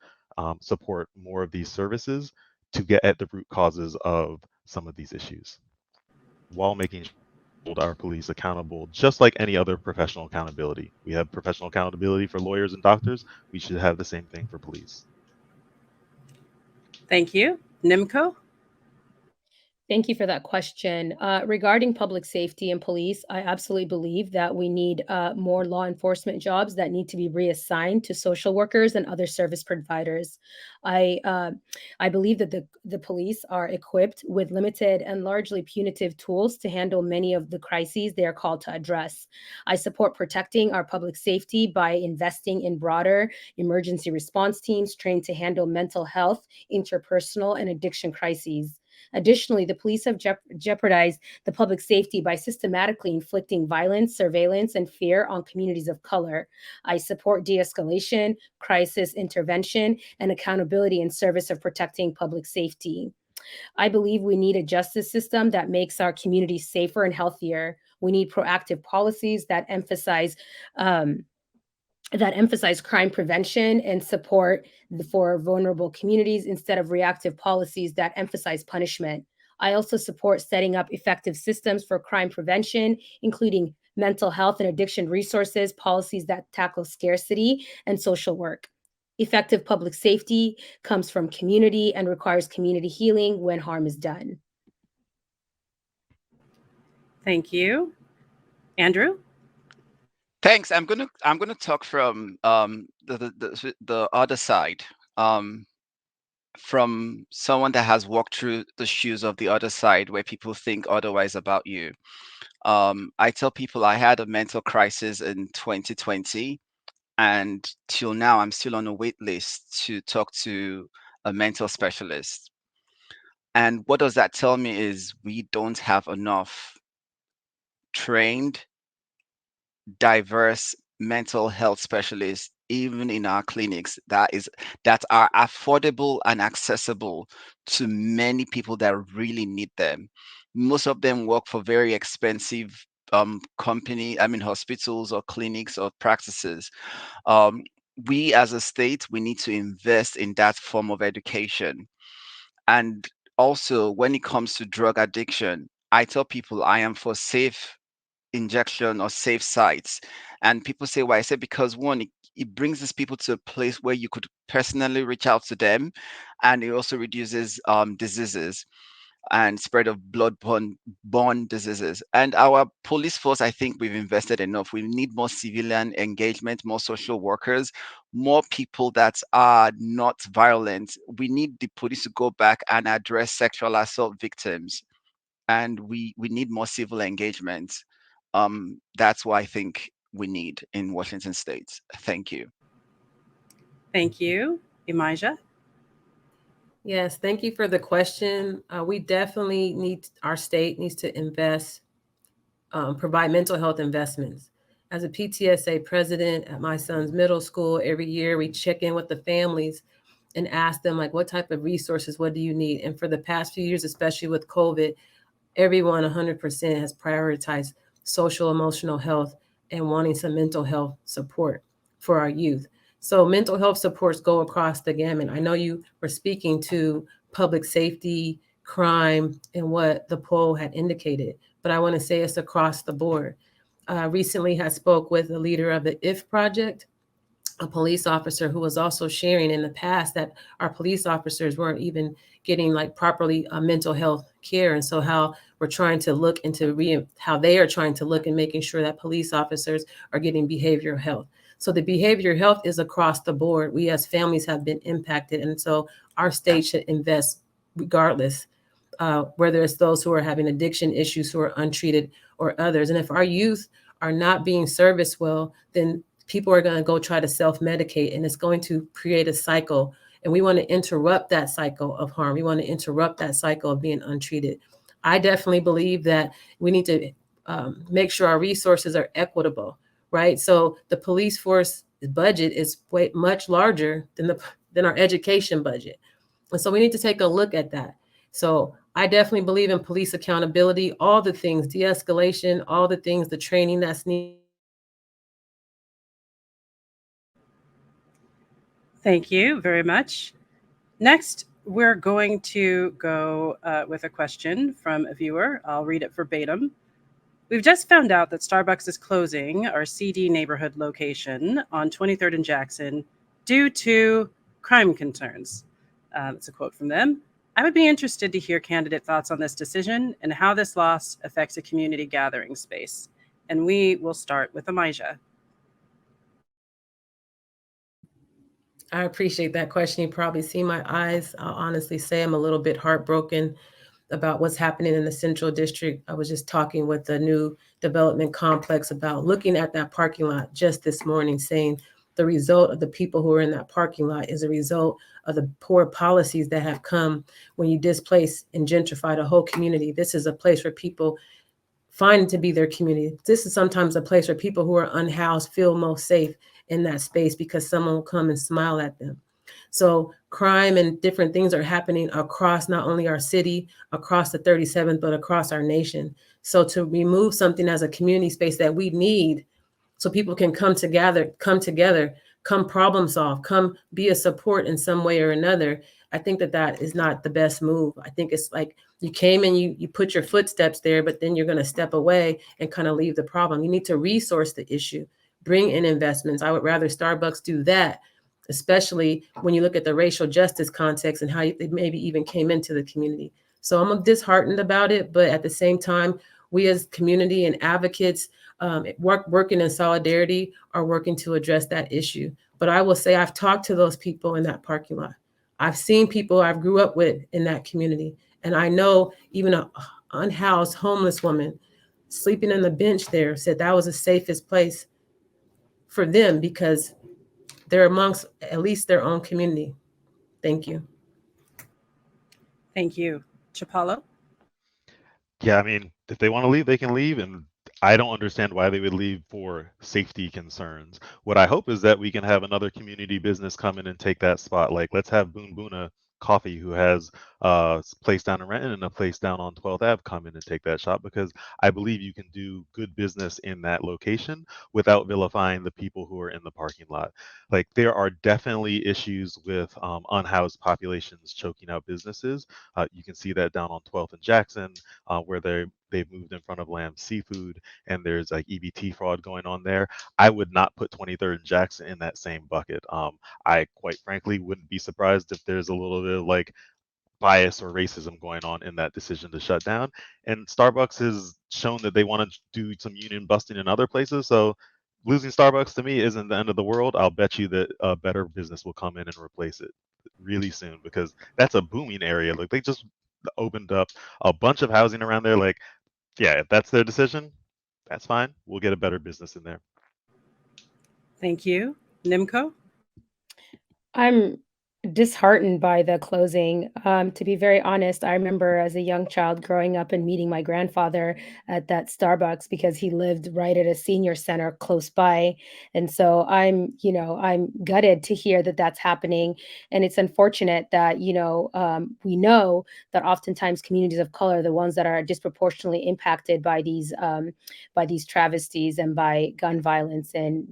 support more of these services to get at the root causes of some of these issues while making sure we hold our police accountable, just like any other professional accountability. We have professional accountability for lawyers and doctors. We should have the same thing for police. Thank you. Nimco? Thank you for that question. Regarding public safety and police, I absolutely believe that we need more law enforcement jobs that need to be reassigned to social workers and other service providers. I uh, I believe that the police are equipped with limited and largely punitive tools to handle many of the crises they are called to address. I support protecting our public safety by investing in broader emergency response teams trained to handle mental health, interpersonal, and addiction crises. Additionally, the police have jeopardized the public safety by systematically inflicting violence, surveillance, and fear on communities of color. I support de escalation, crisis intervention, and accountability in service of protecting public safety. I believe we need a justice system that makes our communities safer and healthier. We need proactive policies um, that emphasize crime prevention and support for vulnerable communities instead of reactive policies that emphasize punishment. I also support setting up effective systems for crime prevention, including mental health and addiction resources, policies that tackle scarcity, and social work. Effective public safety comes from community and requires community healing when harm is done. Thank you. Andrew? Thanks. I'm gonna talk from the other side. Um, from someone that has walked through the shoes of the other side where people think otherwise about you. I tell people I had a mental crisis in 2020, and till now I'm still on a wait list to talk to a mental specialist. And what does that tell me is we don't have enough trained, diverse mental health specialists even in our clinics that are affordable and accessible to many people that really need them. Most of them work for very expensive hospitals or clinics or practices. um, we as a state, we need to invest in that form of education. And also, when it comes to drug addiction, I tell people I am for safe injection or safe sites. And people say, why? I said, because one, it brings these people to a place where you could personally reach out to them, and it also reduces diseases and spread of blood-borne diseases. And our police force, I think we've invested enough. We need more civilian engagement, more social workers, more people that are not violent. We need the police to go back and address sexual assault victims, and we need more civil engagement. That's what I think we need in Washington State. Thank you. Thank you, Imija. Yes, thank you for the question. We definitely our state needs to invest, provide mental health investments. As a PTSA president at my son's middle school, every year we check in with the families and ask them, like, what type of resources, what do you need? And for the past few years, especially with COVID, everyone 100% has prioritized social emotional health and wanting some mental health support for our youth. So mental health supports go across the gamut. I know you were speaking to public safety, crime, and what the poll had indicated, but I want to say it's across the board. Recently had spoke with the leader of the IF project, a police officer who was also sharing in the past that our police officers weren't even getting like properly mental health care. And so how we're trying to look into how they are trying to look and making sure that police officers are getting behavioral health. So the behavioral health is across the board. We as families have been impacted. And so our state should invest regardless, whether it's those who are having addiction issues who are untreated or others. And if our youth are not being serviced well, then people are going to go try to self-medicate, and it's going to create a cycle. And we want to interrupt that cycle of harm. We want to interrupt that cycle of being untreated. I definitely believe that we need to make sure our resources are equitable, right? So the police force budget is much larger than our education budget. And so we need to take a look at that. So I definitely believe in police accountability, all the things, de-escalation, all the things, the training that's needed. Thank you very much. Next, we're going to go with a question from a viewer. I'll read it verbatim. We've just found out that Starbucks is closing our CD neighborhood location on 23rd and Jackson due to crime concerns. It's a quote from them. I would be interested to hear candidate thoughts on this decision and how this loss affects a community gathering space. And we will start with Imija. I appreciate that question. You probably see my eyes. I'll honestly say I'm a little bit heartbroken about what's happening in the Central District. I was just talking with the new development complex about looking at that parking lot just this morning, saying the result of the people who are in that parking lot is a result of the poor policies that have come when you displace and gentrify the whole community. This is a place where people find to be their community. This is sometimes a place where people who are unhoused feel most safe in that space because someone will come and smile at them. So crime and different things are happening across not only our city, across the 37th, but across our nation. So to remove something as a community space that we need so people can come together, come problem solve, come be a support in some way or another, I think that is not the best move. I think it's like you came and you put your footsteps there, but then you're going to step away and kind of leave the problem. You need to resource the issue, bring in investments. I would rather Starbucks do that, especially when you look at the racial justice context and how they maybe even came into the community. So I'm disheartened about it, but at the same time, we as community and advocates working in solidarity are working to address that issue. But I will say I've talked to those people in that parking lot. I've seen people I grew up with in that community. And I know even an unhoused homeless woman sleeping on the bench there said that was the safest place for them because they're amongst at least their own community. Thank you. Thank you. Chapalo? Yeah, I mean, if they want to leave, they can leave, and I don't understand why they would leave for safety concerns. What I hope is that we can have another community business come in and take that spot. Like, let's have Boon Boona Coffee, who has a place down in Renton and a place down on 12th Ave, come in and take that shop, because I believe you can do good business in that location without vilifying the people who are in the parking lot. Like, there are definitely issues with unhoused populations choking out businesses. You can see that down on 12th and Jackson, where they they've moved in front of Lamb Seafood, and there's like EBT fraud going on there. I would not put 23rd and Jackson in that same bucket. I quite frankly wouldn't be surprised if there's a little bit of like bias or racism going on in that decision to shut down. And Starbucks has shown that they want to do some union busting in other places. So losing Starbucks to me isn't the end of the world. I'll bet you that a better business will come in and replace it really soon, because that's a booming area. Like they just opened up a bunch of housing around there. Like, yeah, if that's their decision, that's fine. We'll get a better business in there. Thank you. Nimco? I'm disheartened by the closing. To be very honest, I remember as a young child growing up and meeting my grandfather at that Starbucks because he lived right at a senior center close by. And so I'm gutted to hear that that's happening. And it's unfortunate that, we know that oftentimes communities of color are the ones that are disproportionately impacted by these travesties and by gun violence and,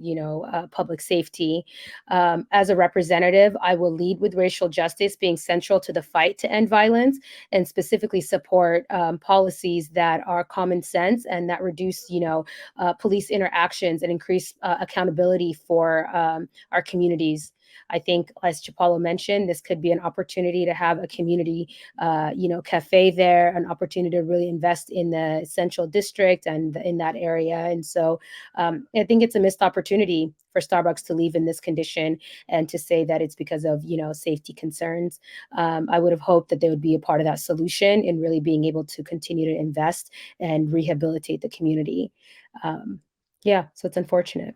public safety. As a representative, I will lead with racial justice being central to the fight to end violence and specifically support policies that are common sense and that reduce, police interactions and increase accountability for our communities. I think, as Chapalo mentioned, this could be an opportunity to have a community, cafe there, an opportunity to really invest in the central district and in that area. And so I think it's a missed opportunity for Starbucks to leave in this condition and to say that it's because of, safety concerns. I would have hoped that they would be a part of that solution in really being able to continue to invest and rehabilitate the community. So it's unfortunate,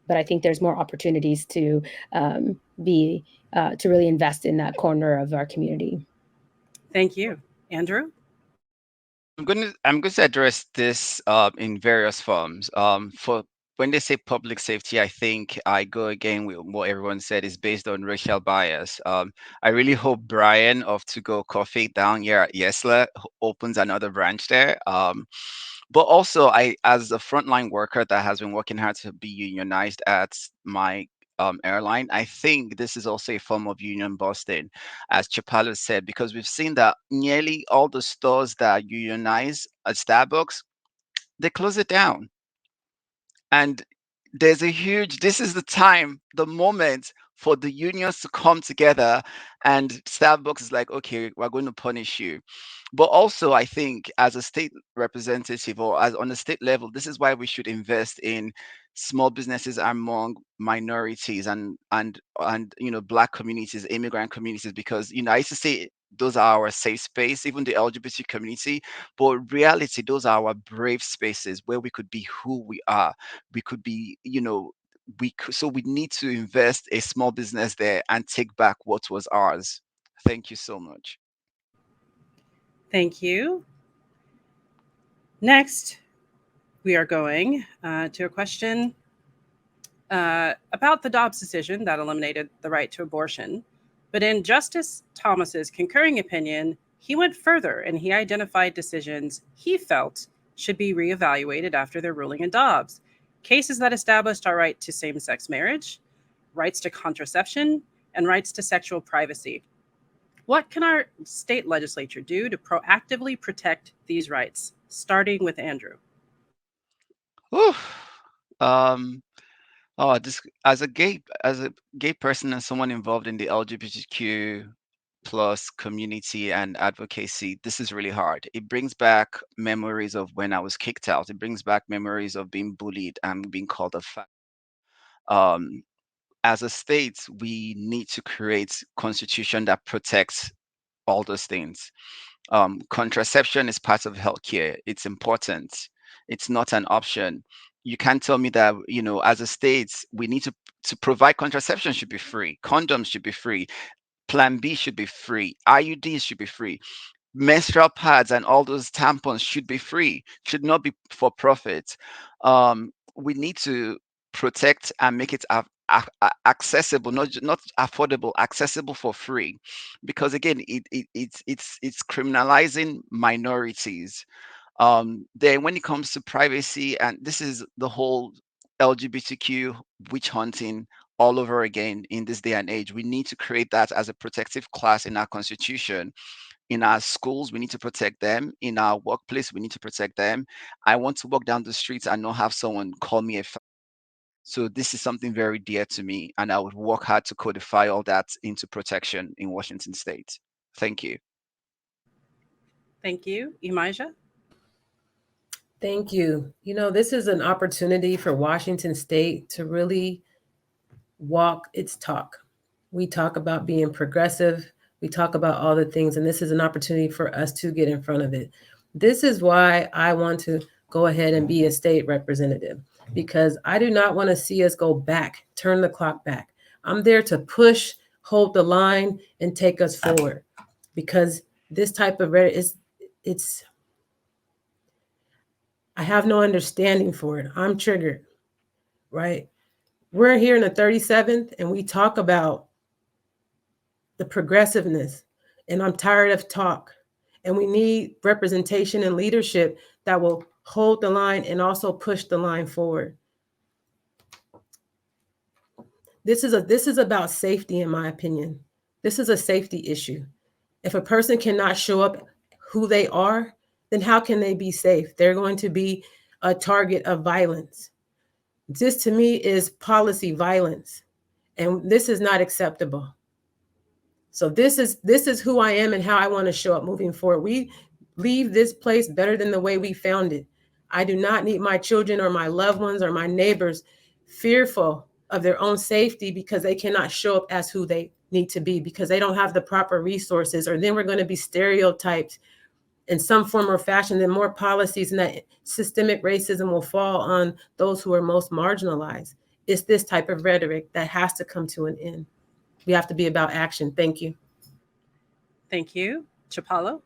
but I think there's more opportunities to to really invest in that corner of our community. Thank you. Andrew? I'm going to address this in various forms. For when they say public safety, I think I go again with what everyone said is based on racial bias. I really hope Brian of To Go Coffee down here at Yesla opens another branch there. But also, as a frontline worker that has been working hard to be unionized at my airline, I think this is also a form of union busting, as Chapalo said, because we've seen that nearly all the stores that unionize at Starbucks, they close it down. And this is the time, the moment for the unions to come together, and Starbucks is like, okay, we're going to punish you. But also, I think as a state representative or as on a state level, this is why we should invest in small businesses among minorities and black communities, immigrant communities, because I used to say those are our safe space, even the LGBT community. But in reality, those are our brave spaces where we could be who we are. We could be, so we need to invest a small business there and take back what was ours. Thank you so much. Thank you. Next, we are going to a question about the Dobbs decision that eliminated the right to abortion. But in Justice Thomas's concurring opinion, he went further and he identified decisions he felt should be reevaluated after their ruling in Dobbs. Cases that established our right to same sex marriage, rights to contraception, and rights to sexual privacy. What can our state legislature do to proactively protect these rights? Starting with Andrew. Whew. Um, this as a gay person and someone involved in the LGBTQ plus community and advocacy, this is really hard. It brings back memories of when I was kicked out. It brings back memories of being bullied and being called a fat. Um, as a state, we need to create constitution that protects all those things. Contraception is part of healthcare. It's important. It's not an option. You can't tell me that, as a state, we need to provide contraception should be free. Condoms should be free. Plan B should be free. IUDs should be free. Menstrual pads and all those tampons should be free, should not be for profit. We need to protect and make it accessible, not affordable, accessible for free, because again, it's criminalizing minorities. Then when it comes to privacy, and this is the whole LGBTQ witch hunting all over again in this day and age, we need to create that as a protective class in our constitution. In our schools, we need to protect them. In our workplace, we need to protect them. I want to walk down the streets and not have someone call me a so this is something very dear to me, and I would work hard to codify all that into protection in Washington State. Thank you. Thank you. Imijah? Thank you. This is an opportunity for Washington State to really walk its talk. We talk about being progressive. We talk about all the things, and this is an opportunity for us to get in front of it. This is why I want to go ahead and be a state representative, because I do not want to see us go back, turn the clock back. I'm there to push, hold the line, and take us forward, because this type of rhetoric it's I have no understanding for it. I'm triggered, right? We're here in the 37th and we talk about the progressiveness, and I'm tired of talk. And we need representation and leadership that will hold the line and also push the line forward. This is about safety, in my opinion. This is a safety issue. If a person cannot show up who they are, then how can they be safe? They're going to be a target of violence. This to me is policy violence, and this is not acceptable. So this is who I am and how I want to show up moving forward. We leave this place better than the way we found it. I do not need my children or my loved ones or my neighbors fearful of their own safety because they cannot show up as who they need to be, because they don't have the proper resources, or then we're going to be stereotyped in some form or fashion. Then more policies and that systemic racism will fall on those who are most marginalized. It's this type of rhetoric that has to come to an end. We have to be about action. Thank you. Thank you. Chapalo?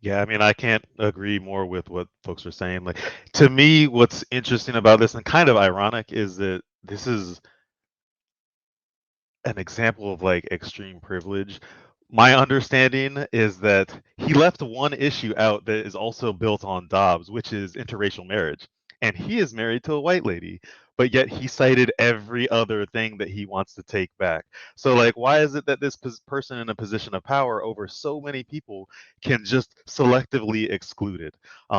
Yeah, I mean, I can't agree more with what folks are saying. Like, to me, what's interesting about this and kind of ironic is that this is an example of like extreme privilege. My understanding is that he left one issue out that is also built on Dobbs, which is interracial marriage. And he is married to a white lady, but yet he cited every other thing that he wants to take back. So, like, why is it that this person in a position of power over so many people can just selectively exclude it?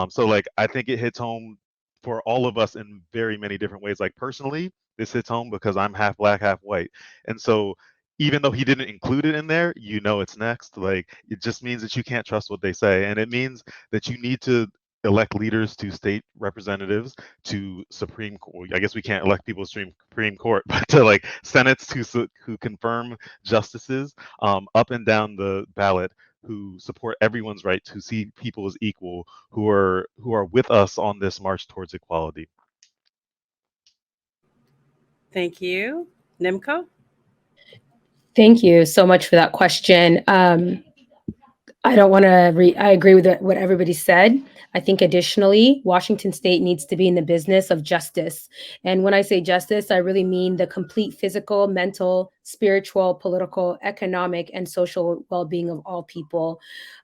So, like, I think it hits home for all of us in very many different ways. Like, personally, this hits home because I'm half black, half white. And so even though he didn't include it in there, it's next. Like, it just means that you can't trust what they say. And it means that you need to elect leaders to state representatives, to Supreme Court. I guess we can't elect people to Supreme Court, but to like senates who confirm justices up and down the ballot, who support everyone's right to see people as equal, who are with us on this march towards equality. Thank you. Nimco? Thank you so much for that question. I don't want to. I agree with what everybody said. I think additionally, Washington State needs to be in the business of justice. And when I say justice, I really mean the complete physical, mental, spiritual, political, economic, and social well-being of all people.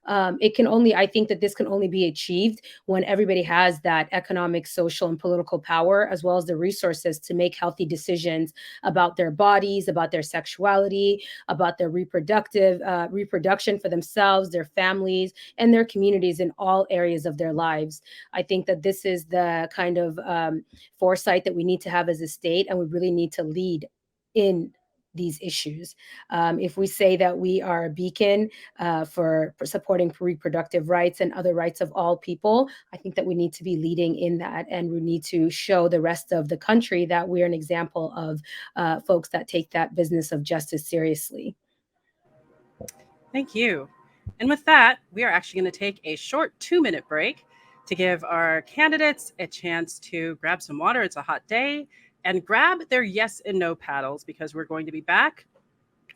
I think that this can only be achieved when everybody has that economic, social, and political power, as well as the resources to make healthy decisions about their bodies, about their sexuality, about their reproduction for themselves, their families, and their communities in all areas of their lives. I think that this is the kind of foresight that we need to have as a state, and we really need to lead in these issues. If we say that we are a beacon for supporting reproductive rights and other rights of all people, I think that we need to be leading in that, and we need to show the rest of the country that we're an example of folks that take that business of justice seriously. Thank you. And with that, we are actually going to take a short 2-minute break to give our candidates a chance to grab some water. It's a hot day, and grab their yes and no paddles, because we're going to be back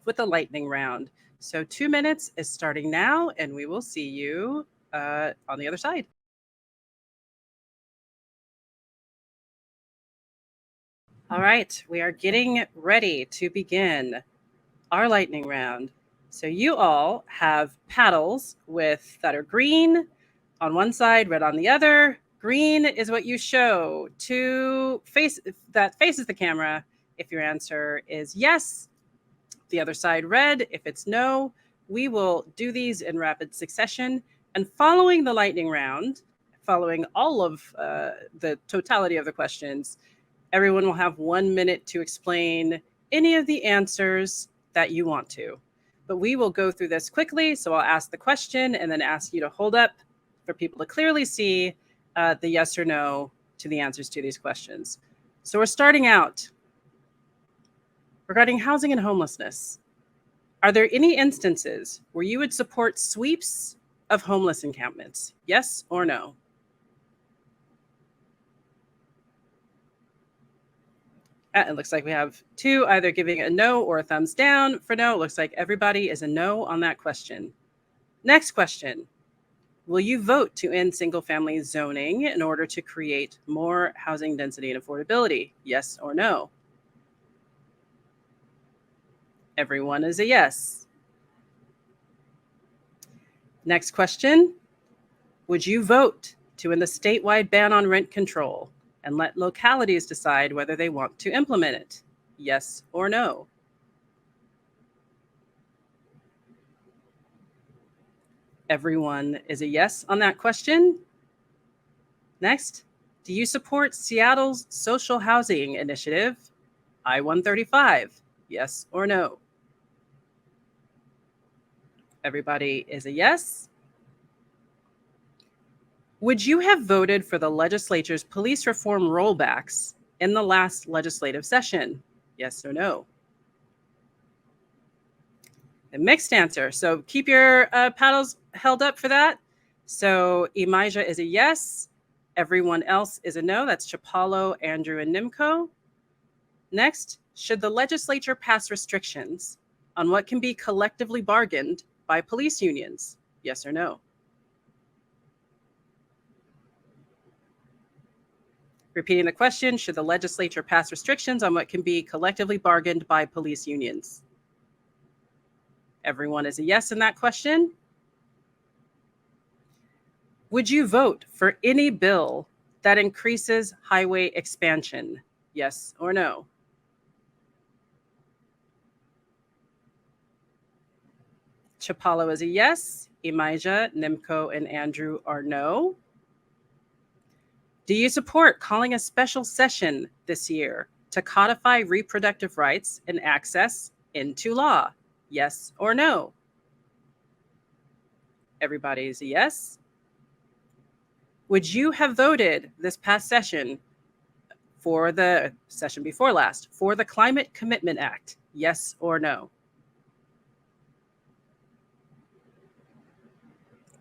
with the lightning round. So 2 minutes is starting now, and we will see you on the other side. All right, we are getting ready to begin our lightning round. So you all have paddles that are green on one side, red on the other. Green is what you show that faces the camera if your answer is yes. The other side red if it's no. We will do these in rapid succession, and following the lightning round, following all of the totality of the questions, everyone will have 1 minute to explain any of the answers that you want to. But we will go through this quickly, so I'll ask the question and then ask you to hold up for people to clearly see the yes or no to the answers to these questions. So we're starting out regarding housing and homelessness. Are there any instances where you would support sweeps of homeless encampments? Yes or no? It looks like we have two either giving a no or a thumbs down for no. It looks like everybody is a no on that question. Next question. Will you vote to end single-family zoning in order to create more housing density and affordability? Yes or no? Everyone is a yes. Next question. Would you vote to end the statewide ban on rent control and let localities decide whether they want to implement it? Yes or no? Everyone is a yes on that question. Next, do you support Seattle's social housing initiative, I-135? Yes or no? Everybody is a yes. Would you have voted for the legislature's police reform rollbacks in the last legislative session? Yes or no? A mixed answer. So keep your paddles held up for that. So Imija is a yes. Everyone else is a no. That's Chapalo, Andrew, and Nimco. Next, should the legislature pass restrictions on what can be collectively bargained by police unions? Yes or no? Repeating the question, should the legislature pass restrictions on what can be collectively bargained by police unions? Everyone is a yes in that question. Would you vote for any bill that increases highway expansion? Yes or no? Chapalo is a yes. Imija, Nimco, and Andrew are no. Do you support calling a special session this year to codify reproductive rights and access into law? Yes or no? Everybody is a yes. Would you have voted this past session for the session before last for the Climate Commitment Act? Yes or no?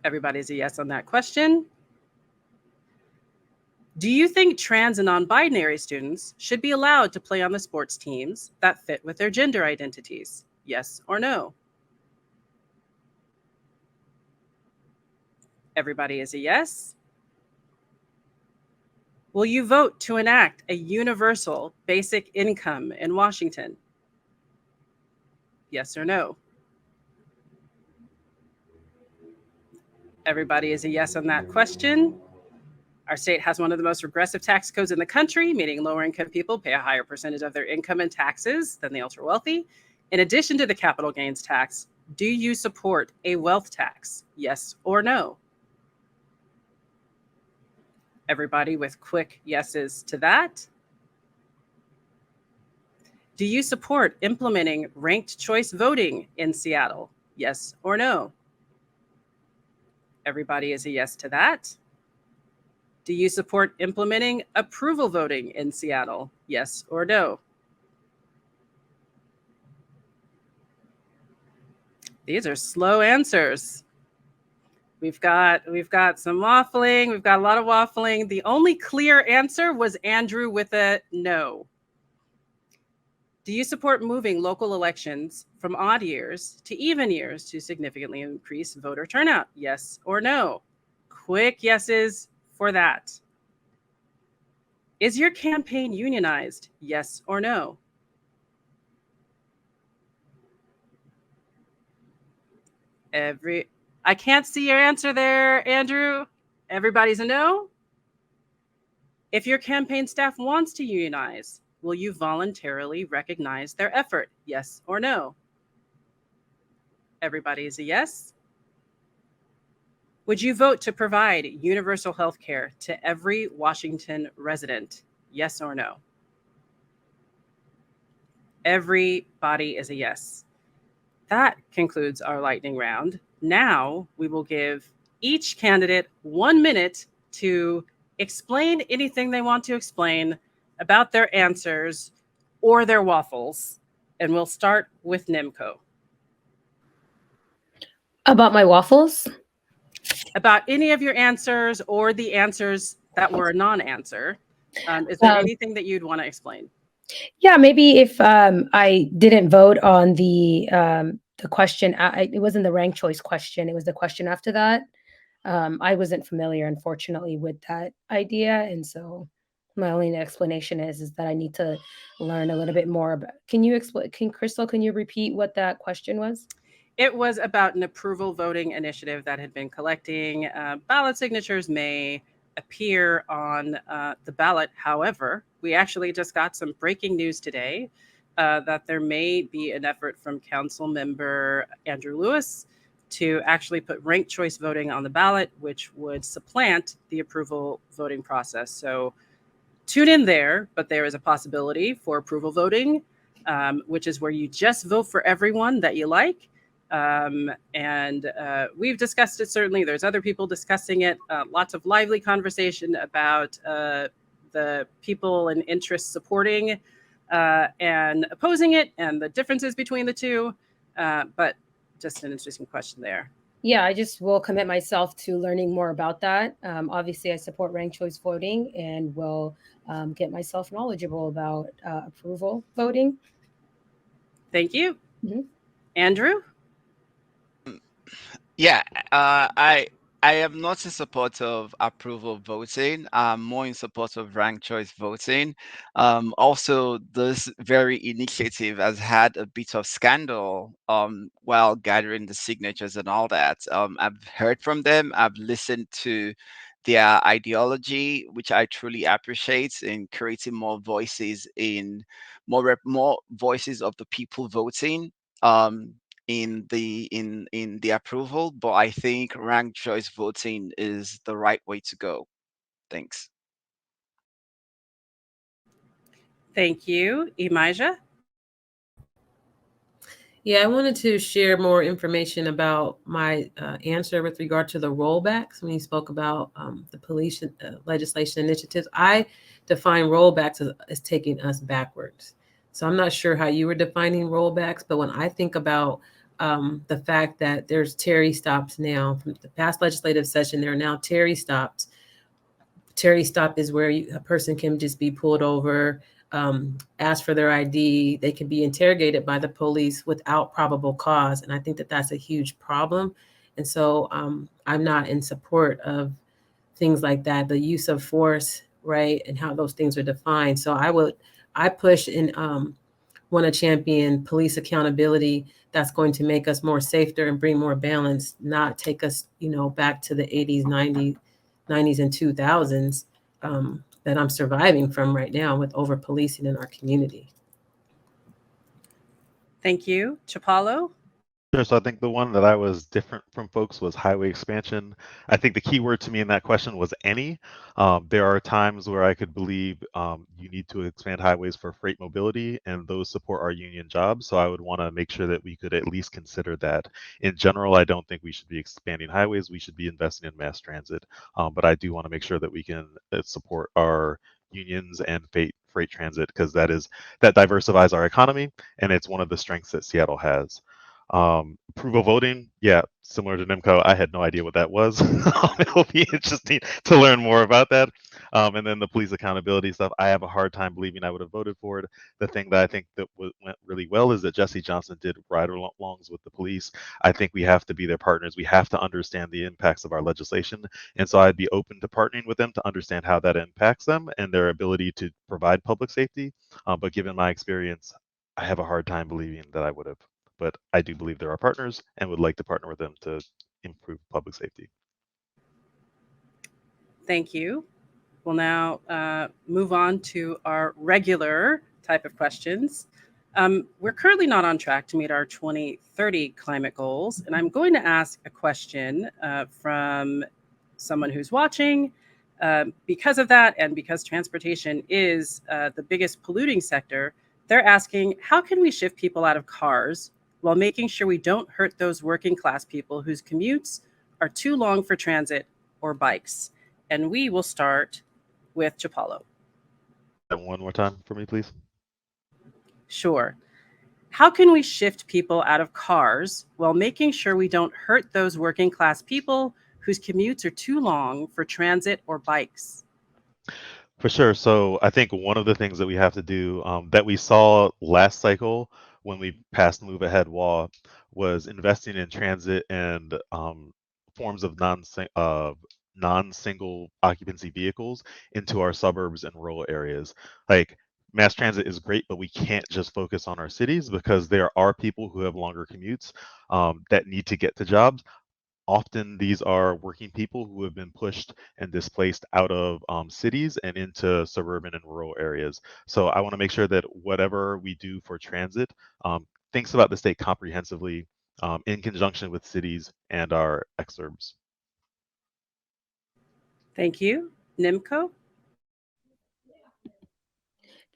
Everybody's a yes on that question. Do you think trans and non-binary students should be allowed to play on the sports teams that fit with their gender identities? Yes or no? Everybody is a yes. Will you vote to enact a universal basic income in Washington? Yes or no? Everybody is a yes on that question. Our state has one of the most regressive tax codes in the country, meaning lower income people pay a higher percentage of their income in taxes than the ultra wealthy. In addition to the capital gains tax, do you support a wealth tax? Yes or no? Everybody with quick yeses to that. Do you support implementing ranked choice voting in Seattle? Yes or no? Everybody is a yes to that. Do you support implementing approval voting in Seattle? Yes or no? These are slow answers. We've got some waffling. We've got a lot of waffling. The only clear answer was Andrew with a no. Do you support moving local elections from odd years to even years to significantly increase voter turnout? Yes or no? Quick yeses for that. Is your campaign unionized? Yes or no? I can't see your answer there, Andrew. Everybody's a no. If your campaign staff wants to unionize, will you voluntarily recognize their effort? Yes or no? Everybody is a yes. Would you vote to provide universal health care to every Washington resident? Yes or no? Everybody is a yes. That concludes our lightning round. Now we will give each candidate 1 minute to explain anything they want to explain about their answers or their waffles. And we'll start with Nimco. About my waffles? About any of your answers or the answers that were a non-answer. Is there anything that you'd want to explain? Yeah, maybe if I didn't vote on the question, it wasn't the ranked choice question. It was the question after that. I wasn't familiar, unfortunately, with that idea, and so my only explanation is that I need to learn a little bit more about. Can you explain? Crystal? Can you repeat what that question was? It was about an approval voting initiative that had been collecting ballot signatures may appear on the ballot. However, we actually just got some breaking news today that there may be an effort from Council Member Andrew Lewis to actually put ranked choice voting on the ballot, which would supplant the approval voting process. So tune in there, but there is a possibility for approval voting, which is where you just vote for everyone that you like. And we've discussed it, certainly. There's other people discussing it. Lots of lively conversation about the people and interests supporting and opposing it and the differences between the two. But just an interesting question there. Yeah, I just will commit myself to learning more about that. Obviously, I support ranked choice voting and will get myself knowledgeable about approval voting. Thank you. Mm-hmm. Andrew? Yeah, I am not in support of approval voting. I'm more in support of ranked choice voting. Also, this very initiative has had a bit of scandal while gathering the signatures and all that. I've heard from them. I've listened to their ideology, which I truly appreciate, in creating more voices in more voices of the people voting. In the approval, but I think ranked choice voting is the right way to go. Thanks. Thank you. Imija? Yeah, I wanted to share more information about my answer with regard to the rollbacks. When you spoke about the police legislation initiatives, I define rollbacks as taking us backwards. So I'm not sure how you were defining rollbacks, but when I think about the fact that there's Terry stops now from the past legislative session, there are now Terry stops. Terry stop is where a person can just be pulled over, ask for their ID. They can be interrogated by the police without probable cause. And I think that that's a huge problem. And so I'm not in support of things like that, the use of force, right, and how those things are defined. So I push and want to champion police accountability that's going to make us more safer and bring more balance, not take us, back to the 80s, 90s and 2000s that I'm surviving from right now with over policing in our community. Thank you. Chapalo? Sure. So I think the one that I was different from folks was highway expansion. I think the key word to me in that question was any. There are times where I could believe you need to expand highways for freight mobility, and those support our union jobs. So I would want to make sure that we could at least consider that. In general, I don't think we should be expanding highways. We should be investing in mass transit. But I do want to make sure that we can support our unions and freight transit, because that diversifies our economy, and it's one of the strengths that Seattle has. Approval voting, yeah, similar to NIMCO, I had no idea what that was. It will be interesting to learn more about that. And then the police accountability stuff, I have a hard time believing I would have voted for it. The thing that I think that went really well is that Jesse Johnson did ride-alongs with the police. I think we have to be their partners. We have to understand the impacts of our legislation. And so I'd be open to partnering with them to understand how that impacts them and their ability to provide public safety. But given my experience, I have a hard time believing that I would have. But I do believe there are partners and would like to partner with them to improve public safety. Thank you. We'll now move on to our regular type of questions. We're currently not on track to meet our 2030 climate goals, and I'm going to ask a question from someone who's watching. Because of that, and because transportation is the biggest polluting sector, they're asking, how can we shift people out of cars while making sure we don't hurt those working class people whose commutes are too long for transit or bikes? And we will start with Chapalo. One more time for me, please. Sure. How can we shift people out of cars while making sure we don't hurt those working class people whose commutes are too long for transit or bikes? For sure. So I think one of the things that we have to do that we saw last cycle when we passed Move Ahead Law was investing in transit and forms of non-single occupancy vehicles into our suburbs and rural areas. Like mass transit is great, but we can't just focus on our cities because there are people who have longer commutes that need to get to jobs. Often these are working people who have been pushed and displaced out of cities and into suburban and rural areas. So I want to make sure that whatever we do for transit thinks about the state comprehensively in conjunction with cities and our exurbs. Thank you. Nimco?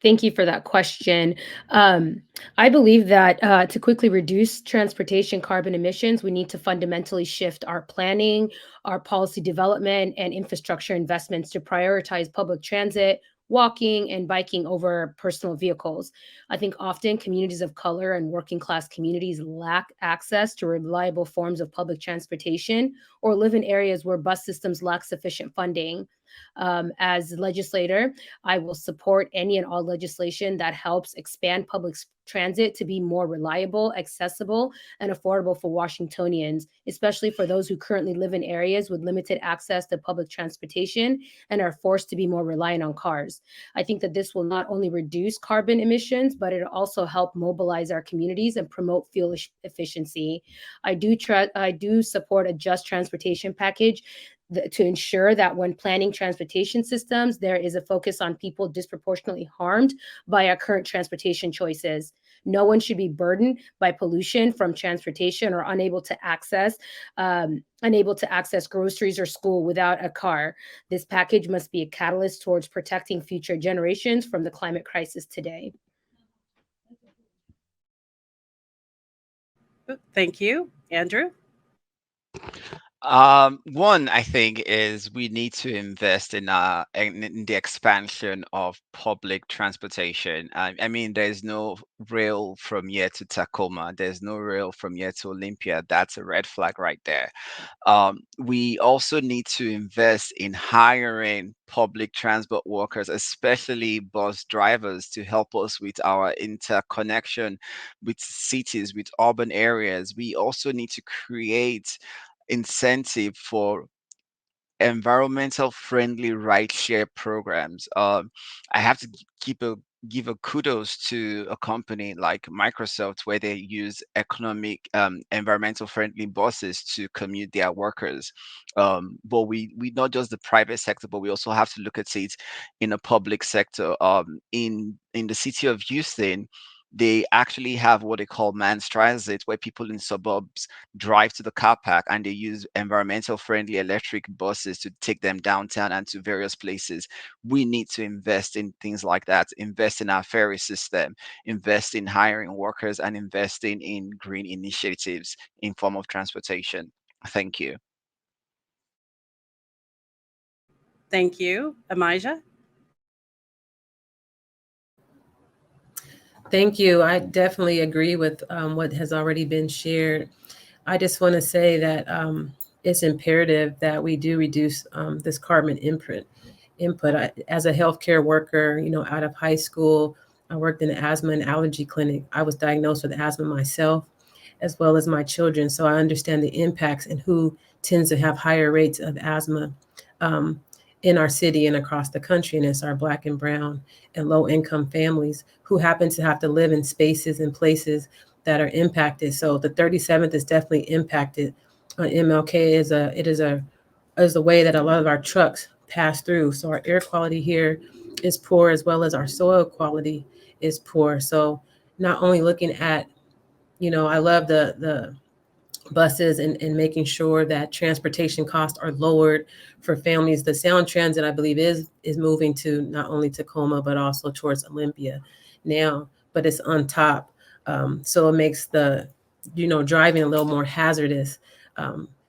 Thank you for that question. I believe that to quickly reduce transportation carbon emissions, we need to fundamentally shift our planning, our policy development, and infrastructure investments to prioritize public transit, walking, and biking over personal vehicles. I think often communities of color and working class communities lack access to reliable forms of public transportation or live in areas where bus systems lack sufficient funding. As legislator, I will support any and all legislation that helps expand public transit to be more reliable, accessible, and affordable for Washingtonians, especially for those who currently live in areas with limited access to public transportation and are forced to be more reliant on cars. I think that this will not only reduce carbon emissions, but it'll also help mobilize our communities and promote fuel efficiency. I do support a just transportation package to ensure that when planning transportation systems, there is a focus on people disproportionately harmed by our current transportation choices. No one should be burdened by pollution from transportation or unable to access groceries or school without a car. This package must be a catalyst towards protecting future generations from the climate crisis today. Thank you. Andrew? One, I think, is we need to invest in the expansion of public transportation. I mean, there's no rail from here to Tacoma. There's no rail from here to Olympia. That's a red flag right there. We also need to invest in hiring public transport workers, especially bus drivers, to help us with our interconnection with cities, with urban areas. We also need to create incentive for environmental friendly rideshare programs. I have to give a kudos to a company like Microsoft where they use environmental friendly buses to commute their workers. But we not just the private sector, but we also have to look at it in a public sector. In the city of Houston, they actually have what they call man's transit, where people in suburbs drive to the car park and they use environmental friendly electric buses to take them downtown and to various places. We need to invest in things like that, invest in our ferry system, invest in hiring workers, and investing in green initiatives in form of transportation. Thank you. Thank you. Amijah? Thank you. I definitely agree with what has already been shared. I just want to say that it's imperative that we do reduce this carbon input. As a healthcare worker, out of high school, I worked in an asthma and allergy clinic. I was diagnosed with asthma myself, as well as my children. So I understand the impacts and who tends to have higher rates of asthma in our city and across the country. And it's our Black and brown and low income families who happen to have to live in spaces and places that are impacted. So the 37th is definitely impacted. MLK is a way that a lot of our trucks pass through. So our air quality here is poor, as well as our soil quality is poor. So not only looking at, I love the buses and making sure that transportation costs are lowered for families. The Sound Transit, I believe, is moving to not only Tacoma but also towards Olympia now, but it's on top, so it makes the driving a little more hazardous.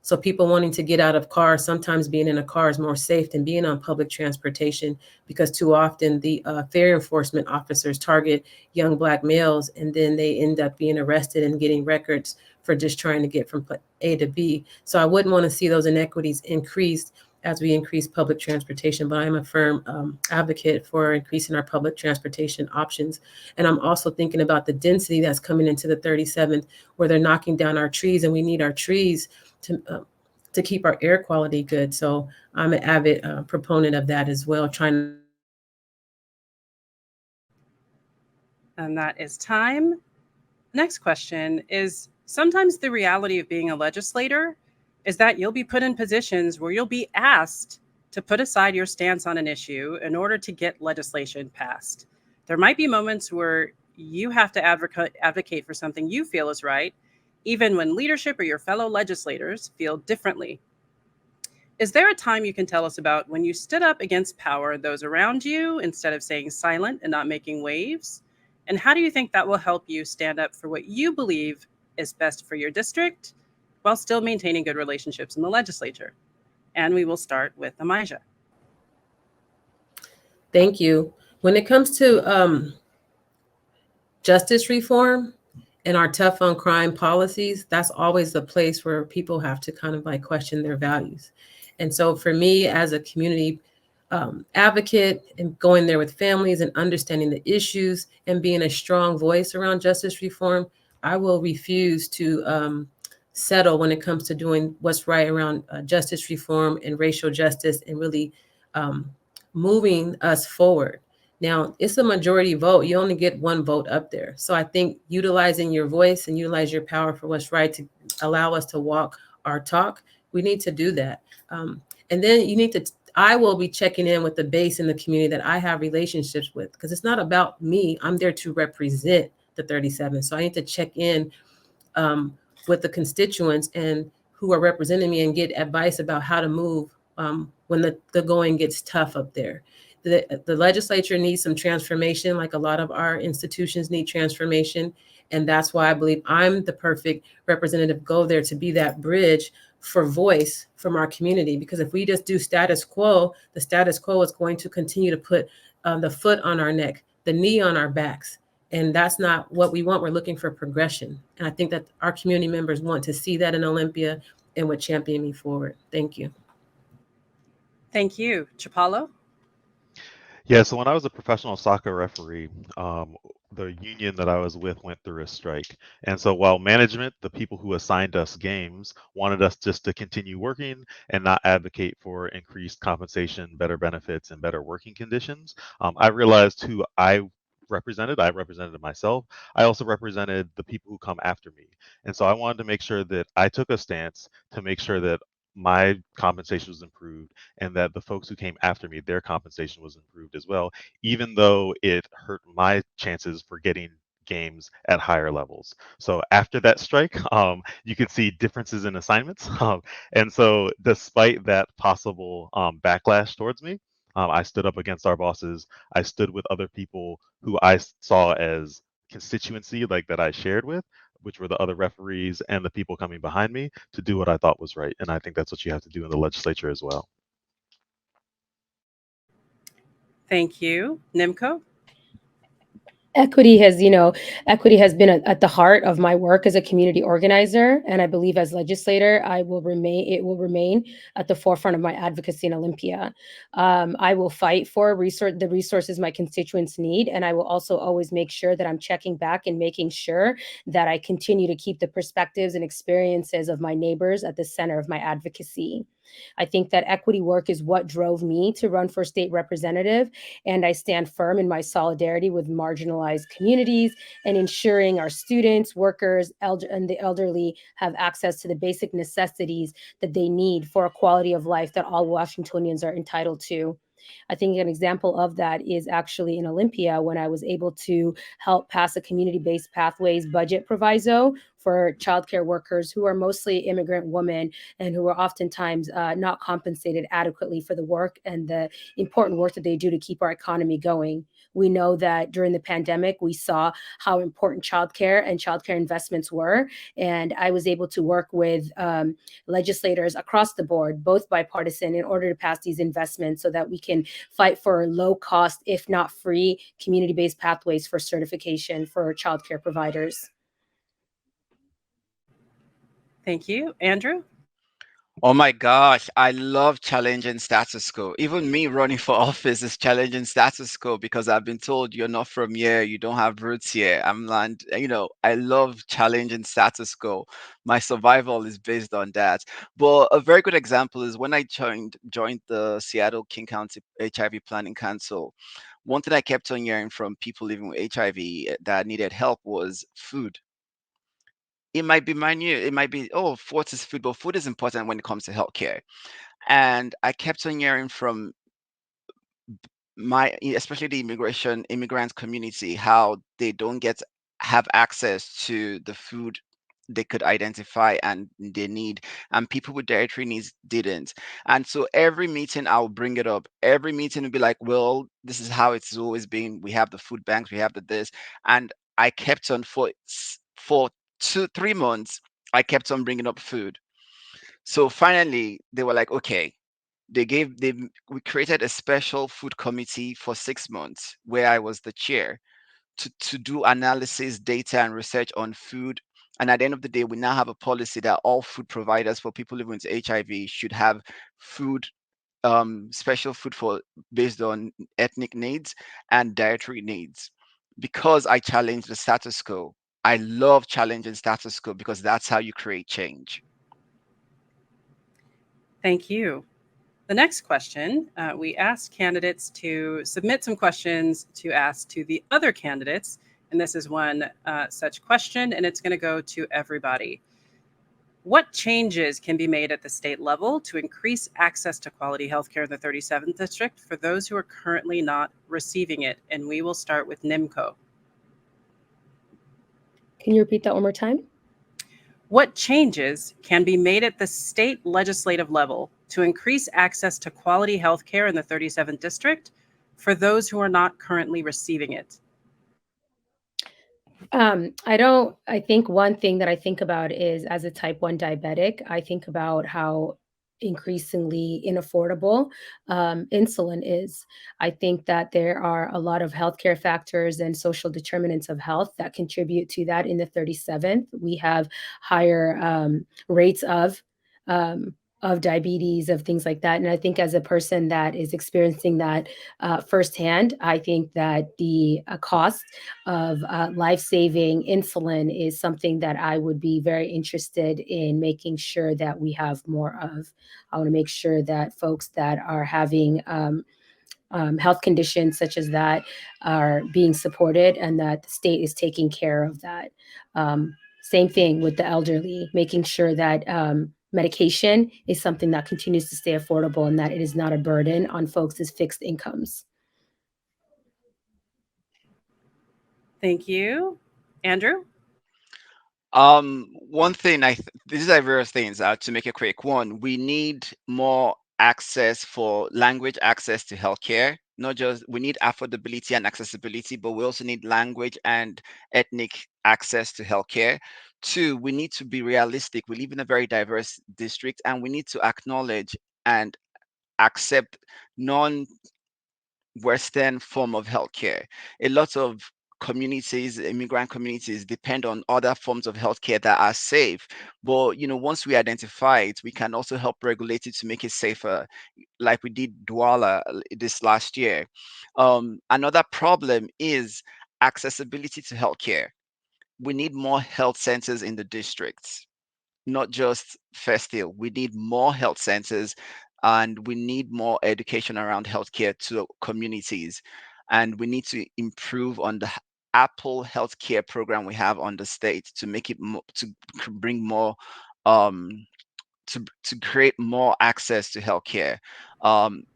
So people wanting to get out of cars, sometimes being in a car is more safe than being on public transportation, because too often the fare enforcement officers target young Black males, and then they end up being arrested and getting records for just trying to get from A to B. So I wouldn't want to see those inequities increased as we increase public transportation, but I'm a firm advocate for increasing our public transportation options. And I'm also thinking about the density that's coming into the 37th, where they're knocking down our trees, and we need our trees to keep our air quality good. So I'm an avid proponent of that as well, trying to And that is time. Next question is, sometimes the reality of being a legislator is that you'll be put in positions where you'll be asked to put aside your stance on an issue in order to get legislation passed. There might be moments where you have to advocate for something you feel is right, even when leadership or your fellow legislators feel differently. Is there a time you can tell us about when you stood up against power and those around you instead of staying silent and not making waves? And how do you think that will help you stand up for what you believe is best for your district while still maintaining good relationships in the legislature? And we will start with Amijah. Thank you. When it comes to justice reform and our tough on crime policies, that's always the place where people have to kind of like question their values. And so for me as a community advocate, and going there with families and understanding the issues and being a strong voice around justice reform, I will refuse to settle when it comes to doing what's right around justice reform and racial justice, and really moving us forward. Now, it's a majority vote. You only get one vote up there. So I think utilizing your voice and utilize your power for what's right to allow us to walk our talk, we need to do that. And then you need to, I will be checking in with the base in the community that I have relationships with, because it's not about me. I'm there to represent the 37. So I need to check in with the constituents and who are representing me and get advice about how to move when the going gets tough up there. The legislature needs some transformation, like a lot of our institutions need transformation. And that's why I believe I'm the perfect representative go there, to be that bridge for voice from our community. Because if we just do status quo, the status quo is going to continue to put the foot on our neck, the knee on our backs. And that's not what we want. We're looking for progression. And I think that our community members want to see that in Olympia and would champion me forward. Thank you. Thank you. Chapalo? Yeah, so when I was a professional soccer referee, the union that I was with went through a strike. And so while management, the people who assigned us games, wanted us just to continue working and not advocate for increased compensation, better benefits, and better working conditions, I realized who I represented. I represented myself. I also represented the people who come after me. And so I wanted to make sure that I took a stance to make sure that my compensation was improved, and that the folks who came after me, their compensation was improved as well, even though it hurt my chances for getting games at higher levels. So after that strike, you could see differences in assignments. And so despite that possible backlash towards me, I stood up against our bosses. I stood with other people who I saw as constituency, like that I shared with, which were the other referees and the people coming behind me, to do what I thought was right. And I think that's what you have to do in the legislature as well. Thank you. Nimco? Equity has been at the heart of my work as a community organizer, and I believe as legislator, it will remain at the forefront of my advocacy in Olympia. I will fight for the resources my constituents need, and I will also always make sure that I'm checking back and making sure that I continue to keep the perspectives and experiences of my neighbors at the center of my advocacy. I think that equity work is what drove me to run for state representative, and I stand firm in my solidarity with marginalized communities and ensuring our students, workers, and the elderly have access to the basic necessities that they need for a quality of life that all Washingtonians are entitled to. I think an example of that is actually in Olympia when I was able to help pass a community-based pathways budget proviso for childcare workers who are mostly immigrant women and who are oftentimes not compensated adequately for the work and the important work that they do to keep our economy going. We know that during the pandemic, we saw how important childcare and childcare investments were. And I was able to work with legislators across the board, both bipartisan, in order to pass these investments so that we can fight for low cost, if not free, community-based pathways for certification for childcare providers. Thank you. Andrew? Oh my gosh, I love challenging status quo. Even me running for office is challenging status quo because I've been told you're not from here, you don't have roots here. I love challenging status quo. My survival is based on that. But a very good example is when I joined the Seattle King County HIV Planning Council. One thing I kept on hearing from people living with HIV that needed help was food. It might be minute. It might be, oh, what is food? But food is important when it comes to healthcare. And I kept on hearing from especially the immigrant community, how they don't have access to the food they could identify and they need, and people with dietary needs didn't. And so every meeting I'll bring it up. Every meeting will be like, well, this is how it's always been. We have the food banks, we have the this. And I kept on for 2 3 months, I kept on bringing up food. So finally they were like, okay, we created a special food committee for 6 months where I was the chair to do analysis, data, and research on food. And at the end of the day, we now have a policy that all food providers for people living with HIV should have food, special food for based on ethnic needs and dietary needs. Because I challenge the status quo. I love challenging status quo because that's how you create change. Thank you. The next question, we asked candidates to submit some questions to ask to the other candidates. And this is one such question, and it's going to go to everybody. What changes can be made at the state level to increase access to quality healthcare in the 37th district for those who are currently not receiving it? And we will start with NIMCO. Can you repeat that one more time? What changes can be made at the state legislative level to increase access to quality healthcare in the 37th district for those who are not currently receiving it? I think one thing that I think about is as a type 1 diabetic, I think about how increasingly inaffordable insulin is. I think that there are a lot of healthcare factors and social determinants of health that contribute to that in the 37th. We have higher rates of diabetes, of things like that. And I think as a person that is experiencing that firsthand, I think that the cost of life-saving insulin is something that I would be very interested in making sure that we have more of. I want to make sure that folks that are having health conditions such as that are being supported and that the state is taking care of that. Same thing with the elderly, making sure that medication is something that continues to stay affordable and that it is not a burden on folks' fixed incomes. Thank you. Andrew? One thing these are various things. To make a quick one, we need more access for language access to healthcare. Not just we need affordability and accessibility, but we also need language and ethnic access to healthcare. Two, we need to be realistic. We live in a very diverse district, and we need to acknowledge and accept non Western form of healthcare. A lot of communities, immigrant communities, depend on other forms of healthcare that are safe. But once we identify it, we can also help regulate it to make it safer, like we did Douala this last year. Another problem is accessibility to healthcare. We need more health centers in the districts, not just first hill. We need more health centers and we need more education around healthcare to communities. And we need to improve on the Apple healthcare program we have on the state to make it to bring more um, to create more access to healthcare.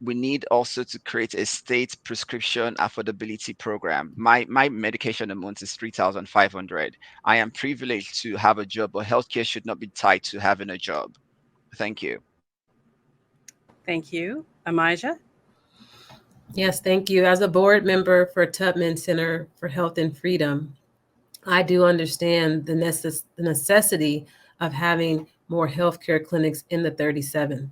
We need also to create a state prescription affordability program. My medication a month is 3,500. I am privileged to have a job, but healthcare should not be tied to having a job. Thank you. Thank you. Amijah? Yes, thank you. As a board member for Tubman Center for Health and Freedom, I do understand the necessity of having more healthcare clinics in the 37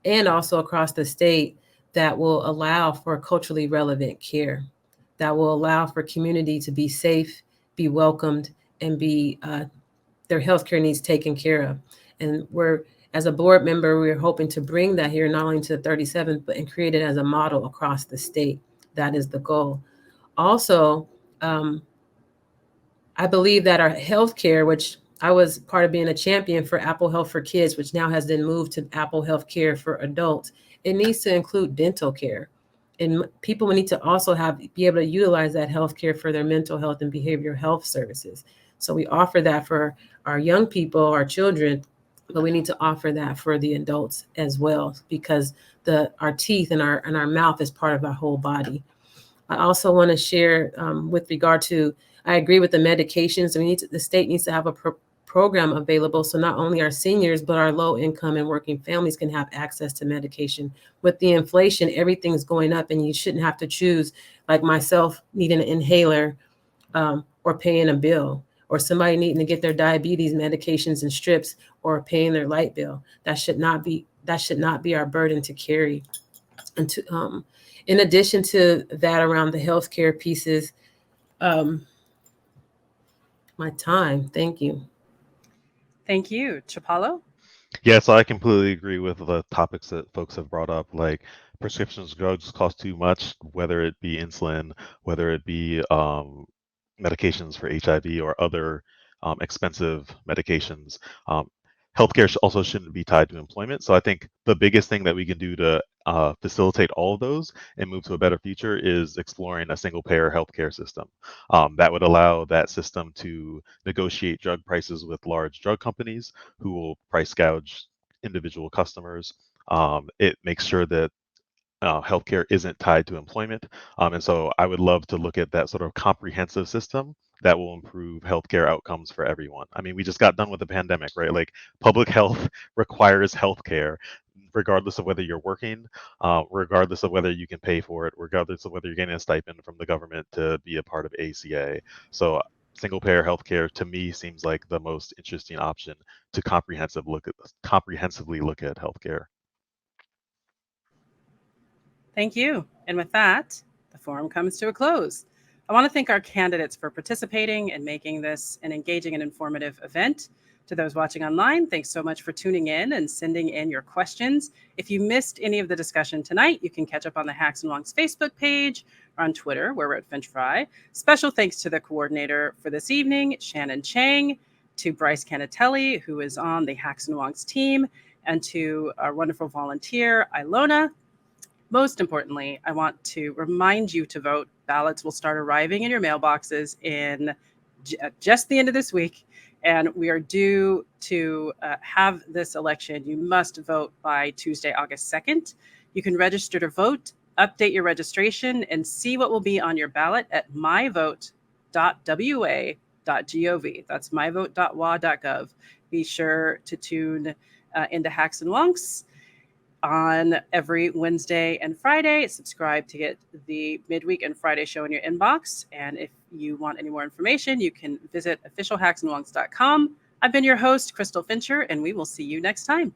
and also across the state that will allow for culturally relevant care, that will allow for community to be safe, be welcomed, and be their healthcare needs taken care of. And as a board member, we're hoping to bring that here, not only to the 37th, but and create it as a model across the state. That is the goal. Also, I believe that our healthcare, which I was part of being a champion for Apple Health for Kids, which now has been moved to Apple Health Care for adults, it needs to include dental care. And people need to also be able to utilize that healthcare for their mental health and behavioral health services. So we offer that for our young people, our children, but we need to offer that for the adults as well, because our teeth and our mouth is part of our whole body. I also want to share with regard to, I agree with the medications. The state needs to have a program available so not only our seniors, but our low income and working families can have access to medication. With the inflation, everything's going up and you shouldn't have to choose, like myself needing an inhaler or paying a bill, or somebody needing to get their diabetes medications and strips or paying their light bill. That should not be our burden to carry. And to in addition to that, around the healthcare pieces, my time. Thank you. Thank you. Chapalo? Yeah, so I completely agree with the topics that folks have brought up. Like prescriptions drugs cost too much, whether it be insulin, whether it be medications for HIV or other expensive medications. Healthcare also shouldn't be tied to employment. So I think the biggest thing that we can do to facilitate all of those and move to a better future is exploring a single payer healthcare system. That would allow that system to negotiate drug prices with large drug companies who will price gouge individual customers. It makes sure that healthcare isn't tied to employment. And so I would love to look at that sort of comprehensive system that will improve healthcare outcomes for everyone. I mean, we just got done with the pandemic, right? Like public health requires healthcare, regardless of whether you're working, regardless of whether you can pay for it, regardless of whether you're getting a stipend from the government to be a part of ACA. So single payer healthcare to me seems like the most interesting option to comprehensively look at healthcare. Thank you. And with that, the forum comes to a close. I want to thank our candidates for participating and making this an engaging and informative event. To those watching online, thanks so much for tuning in and sending in your questions. If you missed any of the discussion tonight, you can catch up on the Hacks and Wonks Facebook page or on Twitter, where we're at Finch Fry. Special thanks to the coordinator for this evening, Shannon Chang, to Bryce Canatelli, who is on the Hacks and Wonks team, and to our wonderful volunteer, Ilona. Most importantly, I want to remind you to vote. Ballots will start arriving in your mailboxes in just the end of this week, and we are due to have this election. You must vote by Tuesday, August 2nd. You can register to vote, update your registration, and see what will be on your ballot at MyVote.wa.gov. That's MyVote.wa.gov. Be sure to tune into Hacks and Wonks on every Wednesday and Friday. Subscribe to get the midweek and Friday show in your inbox. And if you want any more information, you can visit officialhacksandwonks.com. I've been your host, Crystal Fincher, and we will see you next time.